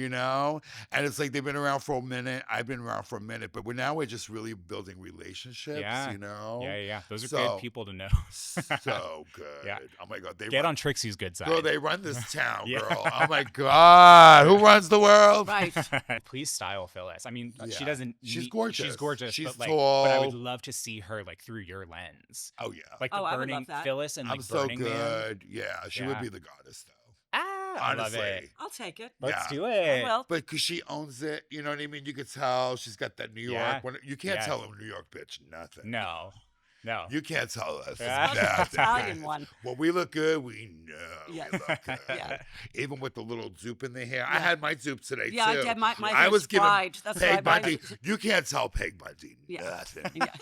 and it's like they've been around for a minute. I've been around for a minute, but now we're just really building relationships. Yeah. Yeah. Those are So- good people to know. So good. Yeah. Oh my God, Get on Trixie's good side. Girl, they run this town, Yeah. girl. Oh my God, who runs the world? Right. Please style Phyllis. I mean, she Yeah. doesn't. She's She's gorgeous. gorgeous. She's but like, tall. But I would love to see her like through your lens, Oh yeah, like the Oh, I would Burning love that. Phyllis and like I'm so Burning good. Man. Yeah, she Yeah. would be the goddess though. I love Honestly. it. I'll take it. Let's Yeah. do I it. will. But because she owns it, you know what I mean? You could tell she's got that New York. Yeah. You can't Yeah. tell a New York bitch nothing. No. You can't tell us Yeah. I'll take the nothing. Italian one. When we look good, we know Yes. we look good. Yeah. Even with the little zoop in the hair. I Yeah. had my zoop today Yeah, I too. did. My I hair's was giving fried. That's why Peg mine Bundy. is- You can't tell Peg Bundy Yeah. nothing. Yeah.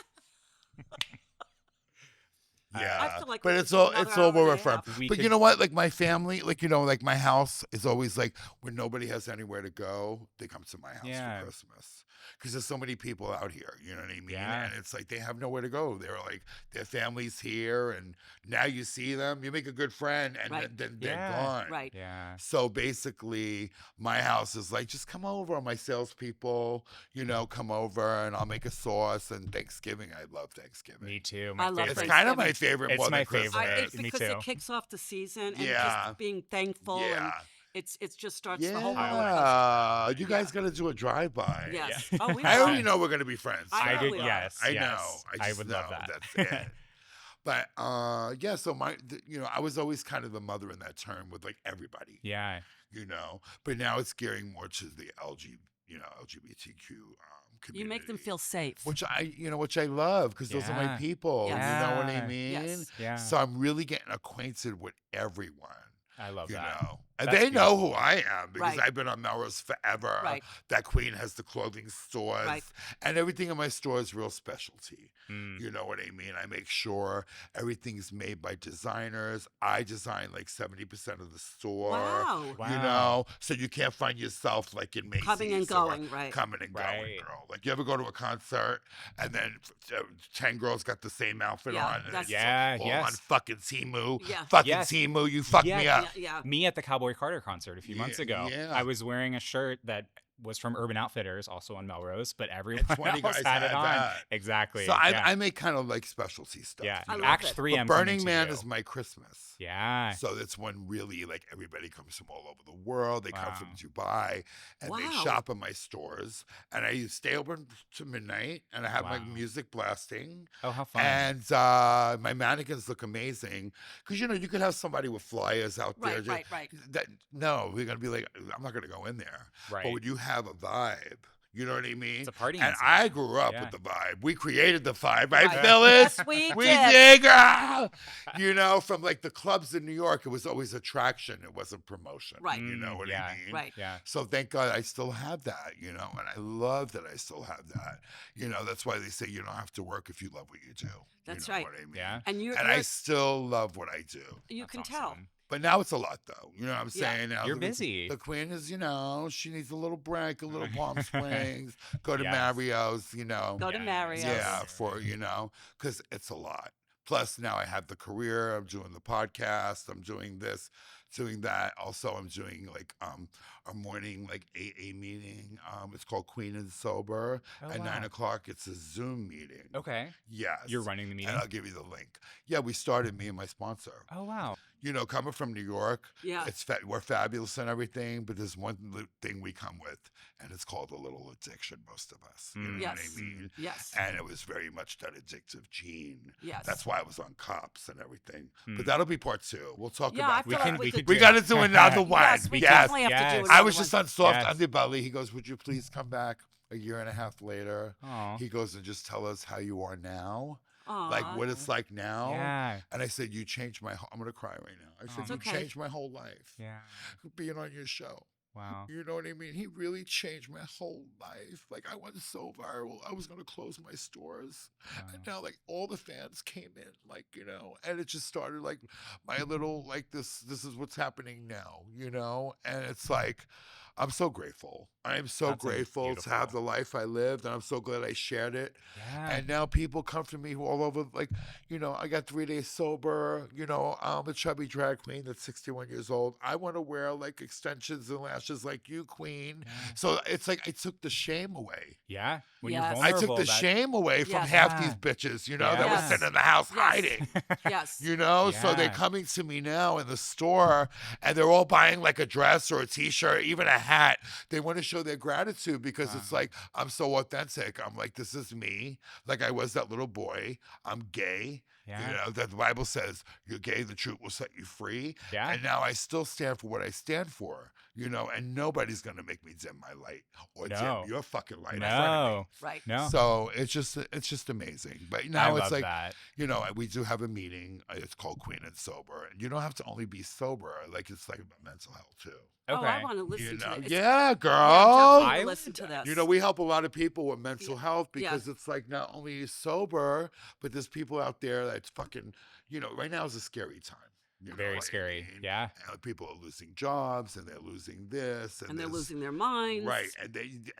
Yeah, I feel like but we it's could all do it's another all hour more and a fun. half. We But could- you know what? Like my family, like my house is always like when nobody has anywhere to go, they come to my house Yeah. for Christmas. Because there's so many people out here, you know what I mean? Yeah. And it's like they have nowhere to go. They're like their family's here, and now you see them, you make a good friend, and Right. then they're Yeah. gone. Right. Yeah. So basically, my house is like, just come over. My salespeople, come over, and I'll make a sauce. And Thanksgiving, I love Thanksgiving. Me too. I love It's favorite. kind of my favorite. It's more my than Christmas. favorite. It's Me because too. it kicks off the season and Yeah. just being thankful and Yeah. it just starts the whole roller coaster. Yeah. You guys got to do a drive-by. Yes. Yeah. Oh, we I will. already know we're going to be friends. I I know did. we are. Yes. I yes. know. I just would know. love that. That's it. But yeah, so I was always kind of the mother in that term with like everybody, Yeah. But now it's gearing more to the LGBTQ community. You make them feel safe. which I love because those are my Yeah. people. Yes. You know what I Yeah. mean? Yes. Yeah. So I'm really getting acquainted with everyone. I love You that. know, And That's they know who beautiful. I am because Right. I've been on Melrose forever. Right. That Queen has the clothing stores. Right. And everything in my store is real specialty. Mm. You know what I mean? I make sure everything's made by designers. I design like 70% of the store. Wow. You Wow. know? So you can't find yourself like in Macy's. Coming and or going, right. Coming and going, Right. girl. Like you ever go to a concert and then 10 girls got the same outfit Yeah, on? And that's- it's Yeah, all yes. on fucking Temu. Yeah. Fucking Yes. Temu, you fucked Yeah, me Yeah, up. yeah. Me at the Cowboy Carter concert a few months Yeah, ago. yeah. I was wearing a shirt that was from Urban Outfitters, also on Melrose, but everyone 20 else guys had it had on. that. Exactly. So yeah. I make kind of like specialty stuff. yeah. I you love know? Act it. 3 But I'm Burning coming to Man you. is my Christmas. Yeah. So that's when really like everybody comes from all over the world. They come from Wow. Dubai and they Wow. shop in my stores. And I stay open to midnight and I have my Wow. music blasting. Oh, how fun. And my mannequins look amazing. Because, you know, you could have somebody with flyers out there. Right, right. No, we're going to be like, I'm not going to go in there. Right. But when you have a vibe, you know what I mean? It's a party And inside. I grew up Yeah. with the vibe. We created the vibe, right, Right. Phyllis? Yes, we We did. did, girl. You know, from like the clubs in New York, it was always attraction. It wasn't promotion. Right. You know what yeah. I mean? Right. Yeah. So thank God I still have that, you know, and I love that I still have that. You know, that's why they say you don't have to work if you love what you do. That's you know right. What I mean? Yeah. And And I still love what I do. you That's can tell. awesome. But now it's a lot, though. You know what I'm Yeah. saying? Now You're the- busy. The Queen is, you know, she needs a little break, a little Palm Springs, go to Yes. Mario's, you know. Go to Mario's. Yeah, for, you know, because it's a lot. Plus, now I have the career. I'm doing the podcast. I'm doing this, doing that. Also, I'm doing like a morning like AA meeting. It's called Queen and Sober. Oh, At wow. 9 o'clock, it's a Zoom meeting. Okay. Yes. You're running the meeting? And I'll give you the link. Yeah, we started, me and my sponsor. Oh, wow. You know, coming from New York, Yeah. we're fabulous and everything, but there's one thing we come with, and it's called a little addiction, most of us. You know what Yes. I mean? Yes. And it was very much that addictive gene. Yes. That's why I was on Cops and everything. Hmm. But that'll be part 2. We'll talk Yeah, I about feel that. like we could We do got to do another one. Yes, we Yes. definitely have to Yes. do I another I was just one. on Soft Yes. Underbelly. He goes, would you please come back a year and a half later? Oh. He goes, and just tell us how you are now. Aw. Like what it's like now. Yeah. And I said, you changed my I'm going to cry right now. I said, It's you okay. changed my whole life. Yeah. Being on your show. Wow. You know what I mean? He really changed my whole life. Like I went so viral. I was going to close my stores. And now like all the fans came in, like, you know, and it just started like my little, like this is what's happening now, you know? And it's like, I'm so grateful. I'm so That's grateful to have the beautiful. life I lived, and I'm so glad I shared it. Yeah. And now people come to me all over, like, you know, I got 3 days sober, you know, I'm a chubby drag queen that's 61 years old. I want to wear like extensions and lashes like you, queen. Yeah. So it's like I took the shame away. Yeah. When Yes. you're I vulnerable, took the shame away from Yes. half Yeah. these bitches, you know, that were Yes. sitting in the house Yes. hiding. Yes. You know, so they're Yeah. coming to me now in the store and they're all buying like a dress or a t-shirt, even a hat. They want to show their gratitude because it's like, I'm so authentic. I'm like, this is me. Like I was that little boy. I'm gay. Yeah. You know, that the Bible says you're gay, the truth will set you free. Yeah. And now I still stand for what I stand for, you know, and nobody's going to make me dim my light or No. dim your fucking light in front of me. No. Right. No. So it's just amazing. But I now love it's like, that. you know, we do have a meeting. It's called Queen and Sober. And you don't have to only be sober. Like it's like about mental health too. Okay. Oh, I want to listen You to know, it. It's- yeah, girl. definitely I listen to this. You know, we help a lot of people with mental Yeah. health because it's like not only you sober, but there's people out there that's fucking, you know, right now is a scary time. You know Very what I scary. mean? Yeah. And people are losing jobs and they're losing this and they're this. losing their minds. Right, and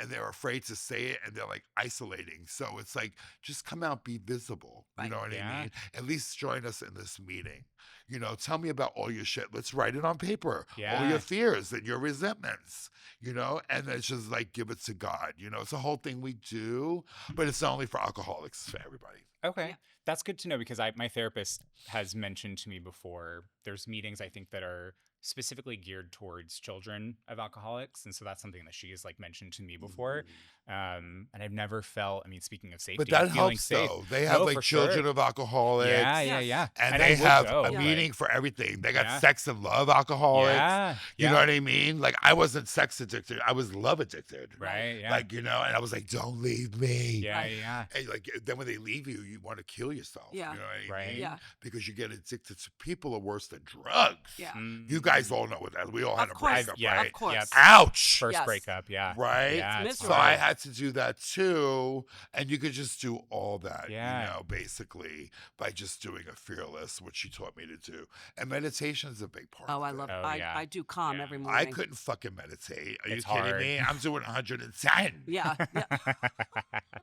they're afraid to say it, and they're like isolating. So it's like, just come out, be visible. You Right. know what Yeah. I mean? At least join us in this meeting. You know, tell me about all your shit. Let's write it on paper. All Yeah. your fears and your resentments. You know, and it's just like give it to God. You know, it's a whole thing we do, but it's not only for alcoholics; it's for everybody. Okay. Yeah. That's good to know because my therapist has mentioned to me before there's meetings I think that are specifically geared towards children of alcoholics. And so that's something that she has like mentioned to me before. And I've never felt, I mean, speaking of safety, But that feeling helps safe. though. They have No, like for children sure. of alcoholics. Yeah, Yes. yeah. And I they would have go, a but- meeting for everything. They got Yeah. sex and love alcoholics. Yeah. You yeah. know what I mean? Like I wasn't sex addicted. I was love addicted. Right. Yeah. Like, you know, and I was like, don't leave me. yeah. Yeah. And like then when they leave you, you want to kill yourself. Yeah. You know what I Right. mean? Yeah. Because you get addicted to people are worse than drugs. Yeah. Mm. You guys all know what that. We all had Of a course, breakup, yeah, right? Of course. Yep. Ouch. First Yes. breakup, yeah. Right? Yeah, It's it's So I hard. had to do that too. And you could just do all that, Yeah. you know, basically by just doing a fearless, which she taught me to do. And meditation is a big part Oh, of I it. love. Oh, I yeah. do calm Yeah. every I morning. couldn't fucking meditate. Are It's you kidding hard. me? I'm doing 110. Yeah.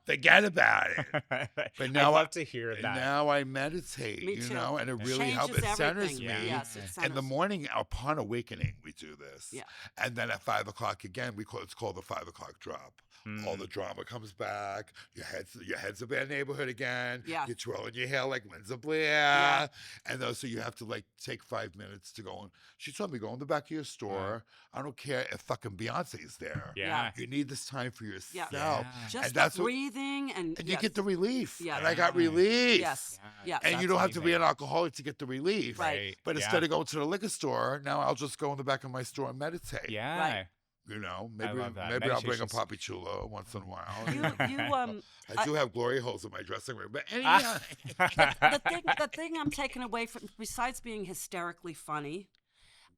Forget about it. But I'd now love to hear that. Now I meditate, Me you too. know, and it It really helps. It changes centers everything. me. Yeah. Yes, it In the centers. morning, upon awakening, we do this. Yeah. And then at 5 o'clock again, it's called the 5 o'clock drop. All the drama comes back. Your head's a bad neighborhood again. Yeah. You're twirling your hair like Linda Blair. Yeah. And so you have to like take 5 minutes to go. She told me, go in the back of your store. I don't care if fucking Beyonce's there. Yeah. You need this time for yourself. Yeah. Just And the that's what- breathing and And yes. you get the relief. Yeah. And I got Yeah. relief. Yes. Yeah. Yes. And you That's don't have to be amazing. an alcoholic to get the relief. Right. But yeah. instead of going to the liquor store, now I'll just go in the back of my store and meditate. Yeah. Right. You know, I maybe love that. maybe I'll bring a Meditation's- Papi Chulo once in a while. You I do have glory holes in my dressing room. But Ah. anyway. the thing I'm taking away from, besides being hysterically funny,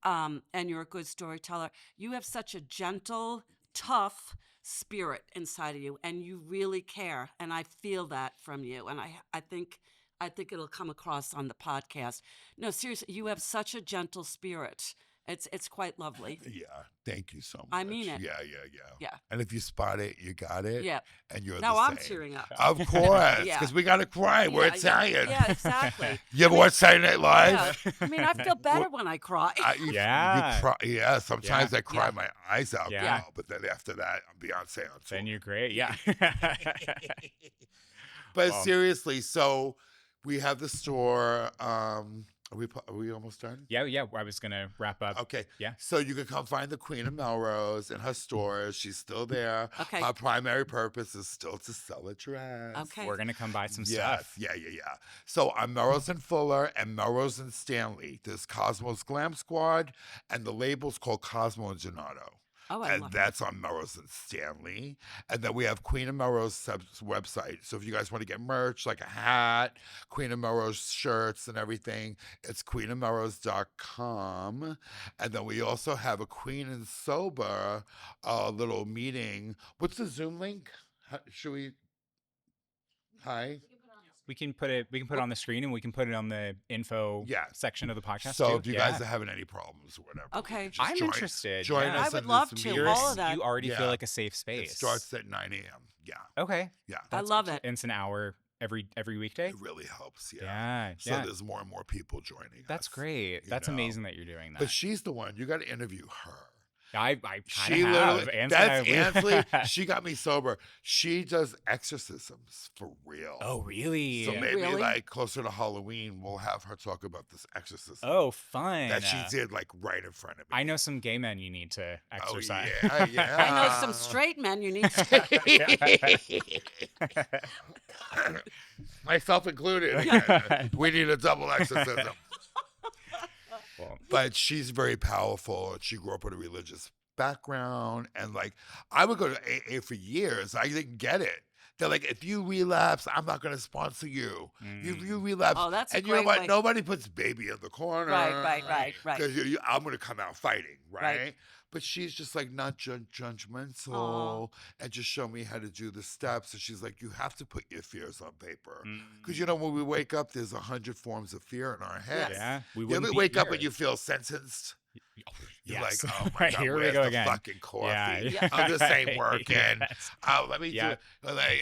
and you're a good storyteller, you have such a gentle, tough spirit inside of you, and you really care, and I feel that from you, and I think it'll come across on the podcast. No, seriously, you have such a gentle spirit. It's quite lovely. Yeah, thank you so much. I mean it. Yeah. And if you spot it, you got it. Yeah. And you're Now the I'm same. tearing up. Of course, Yeah. because we gotta cry. We're Yeah, Italian. Yeah, exactly. You ever watch Saturday Night Live? Yeah. I mean, I feel better when I cry. You Yeah. cry, yeah. Sometimes Yeah. I cry Yeah. my eyes out, Yeah. girl, but then after that, I'm Beyonce on tour. Then you're great. Yeah. But Wow. seriously, so we have the store. Are we almost done? yeah. I was gonna wrap up. Okay. Yeah. So you can come find the Queen of Melrose in her stores. She's still there. Okay. Her primary purpose is still to sell a dress. Okay. We're gonna come buy some Yes. stuff. Yeah. So I'm Melrose and Fuller and Melrose and Stanley. There's Cosmo's Glam Squad, and the label's called Cosmo and Gennaro. Oh, I And love that's on Melrose and Stanley. And then we have Queen of Melrose website. So if you guys want to get merch, like a hat, Queen of Melrose shirts and everything, it's queenofmelrose.com. And then we also have a Queen and Sober little meeting. What's the Zoom link? Should we? Hi. We can put it on the screen, and we can put it on the info Yeah. section of the podcast. So too. if you Yeah. guys are having any problems or whatever, Okay. just I'm interested. Join Yeah. us. I would in love this to. meeting. All of that. You already Yeah. feel like a safe space. It starts at 9 a.m. Yeah. Okay. Yeah. I That's love good. it. And it's an hour every weekday. It really helps. Yeah. Yeah. So Yeah. there's more and more people joining That's us. great. you That's know. amazing that you're doing that. But she's the one. You got to interview her. I kind She of have. literally, Ansley that's and I- Ansley. She got me sober. She does exorcisms for real. Oh, really? So maybe Really? like closer to Halloween, we'll have her talk about this exorcism Oh, fun. that she did like right in front of me. I know some gay men you need to Oh, exercise. yeah, yeah. I know some straight men you need to. Myself included. Again. We need a double exorcism. Well, But she's very powerful. She grew up with a religious background. And like, I would go to AA for years. I didn't get it. They're like, if you relapse, I'm not going to sponsor you. If you relapse. Oh, that's a and you know great what? way. Nobody puts baby in the corner. Right. Because I'm going to come out fighting, right? Right. But she's just like not judgmental and just show me how to do the steps. And she's like, you have to put your fears on paper. Because, you know, when we wake up, there's 100 forms of fear in our head. yeah. We You wouldn't ever be wake up here. and you feel sentenced? You're Yes. like, oh my God, Here we where's go the again. fucking coffee? Yeah. Oh, this ain't working. Yes. Let me Yeah. do like,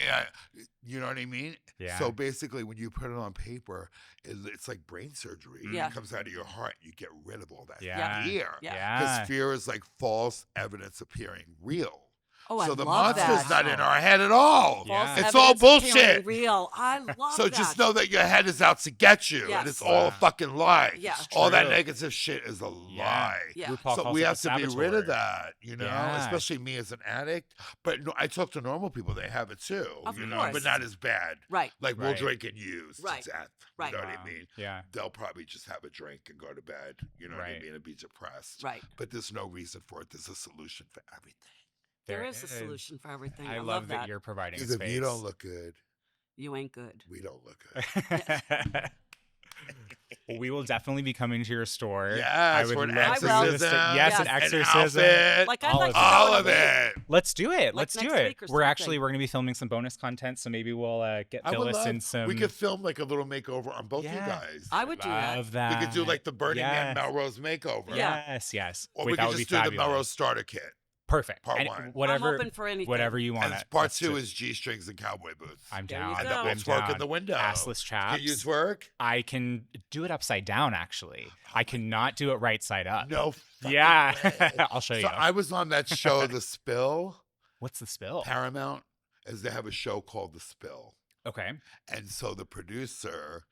you know what I mean? Yeah. So basically, when you put it on paper, it's like brain surgery. Yeah. It comes out of your heart. You get rid of all that Yeah. fear. Yeah. Because Yeah. fear is like false evidence appearing real. Oh, I So the love monster's that. not in our head at all. Yeah. False It's all evidence appearing bullshit. Real. I love So that. just know that your head is out to get you, and Yes. it's all a fucking lie. Yeah. All that True. negative shit is a lie. Yeah. RuPaul So calls we it have the to be rid saboteur. of that, you know, Yeah. especially me as an addict. But no, I talk to normal people; they have it too, Of you know, course. but not as bad. Right. Like we'll Right. drink and use Right. to death. Right. You know what Wow. I mean? Yeah. They'll probably just have a drink and go to bed. You know what I Right. mean? And be depressed. Right. But there's no reason for it. There's a solution for everything. There is a solution for everything. I I love that that. you're providing Because if space. you don't look good, You ain't good. we don't look good. We will definitely be coming to your store. Yes, for an exorcism. Yes, Yes. an An exorcism. outfit. Like, I'd All like of to it. go All in a of week. it. Let's do it. Like Let's do next it. week or We're something. going to be filming some bonus content, so maybe we'll get I would Phyllis love. in some. We could film like a little makeover on both you Yeah. guys. I would do that. Love that. We could do like the Burning Man Yes. Melrose makeover. Yeah. Yes. Or Wait, we that could would just be do the fabulous. Melrose starter kit. Perfect. Part And one. Whatever, I'm open for anything. whatever you want. And part 2 is G-strings and cowboy boots. I'm There you down. go. And then we'll I'm twerk in down. the window. Assless chaps. Can you twerk? I can do it upside down, actually. I cannot do it right side up. No. fucking Yeah. way. I'll show you. So I was on that show, The Spill. What's the spill? Paramount, as they have a show called The Spill. Okay. And so the producer,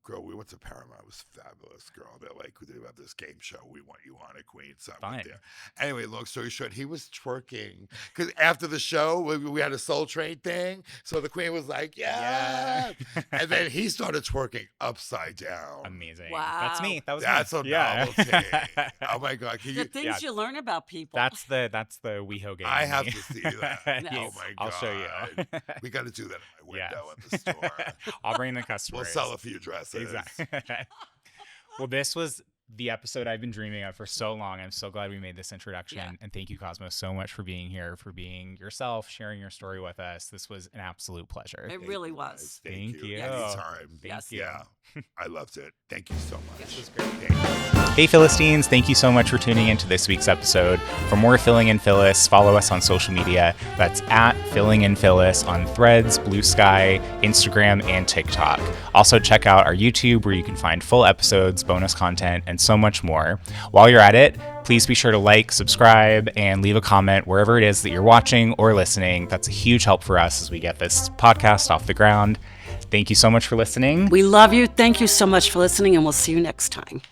girl, we went to Paramount. It was fabulous, girl. They're like, they have this game show. We want you on it, Queen. So I went Fine. there. Anyway, long story short, he was twerking because after the show, we had a Soul Train thing. So the Queen was like, yeah. And then he started twerking upside down. Amazing. Wow. That's me. That was That's me. a Yeah. novelty. Oh my God. Can The you? things Yeah. you learn about people. That's the WeHo game. I in have me. to see that. Yes. Oh my God. I'll show you. We got to do that in my window Yes. at the store. I'll bring the customers. We'll sell a few dresses. Exactly. Well, this was the episode I've been dreaming of for so long. I'm so glad we made this introduction. Yeah. And thank you, Cosmo, so much for being here, for being yourself, sharing your story with us. This was an absolute pleasure. It really was. Thank Thank you. you. Anytime. Thank Yes. you. Yeah. I loved it. Thank you so much. This was great. Thank you. Hey, Philistines, thank you so much for tuning into this week's episode. For more Filling in Phyllis, follow us on social media. That's at Filling in Phyllis on Threads, Blue Sky, Instagram, and TikTok. Also, check out our YouTube where you can find full episodes, bonus content, and so much more. While you're at it, please be sure to like, subscribe, and leave a comment wherever it is that you're watching or listening. That's a huge help for us as we get this podcast off the ground. Thank you so much for listening. We love you. Thank you so much for listening, and we'll see you next time.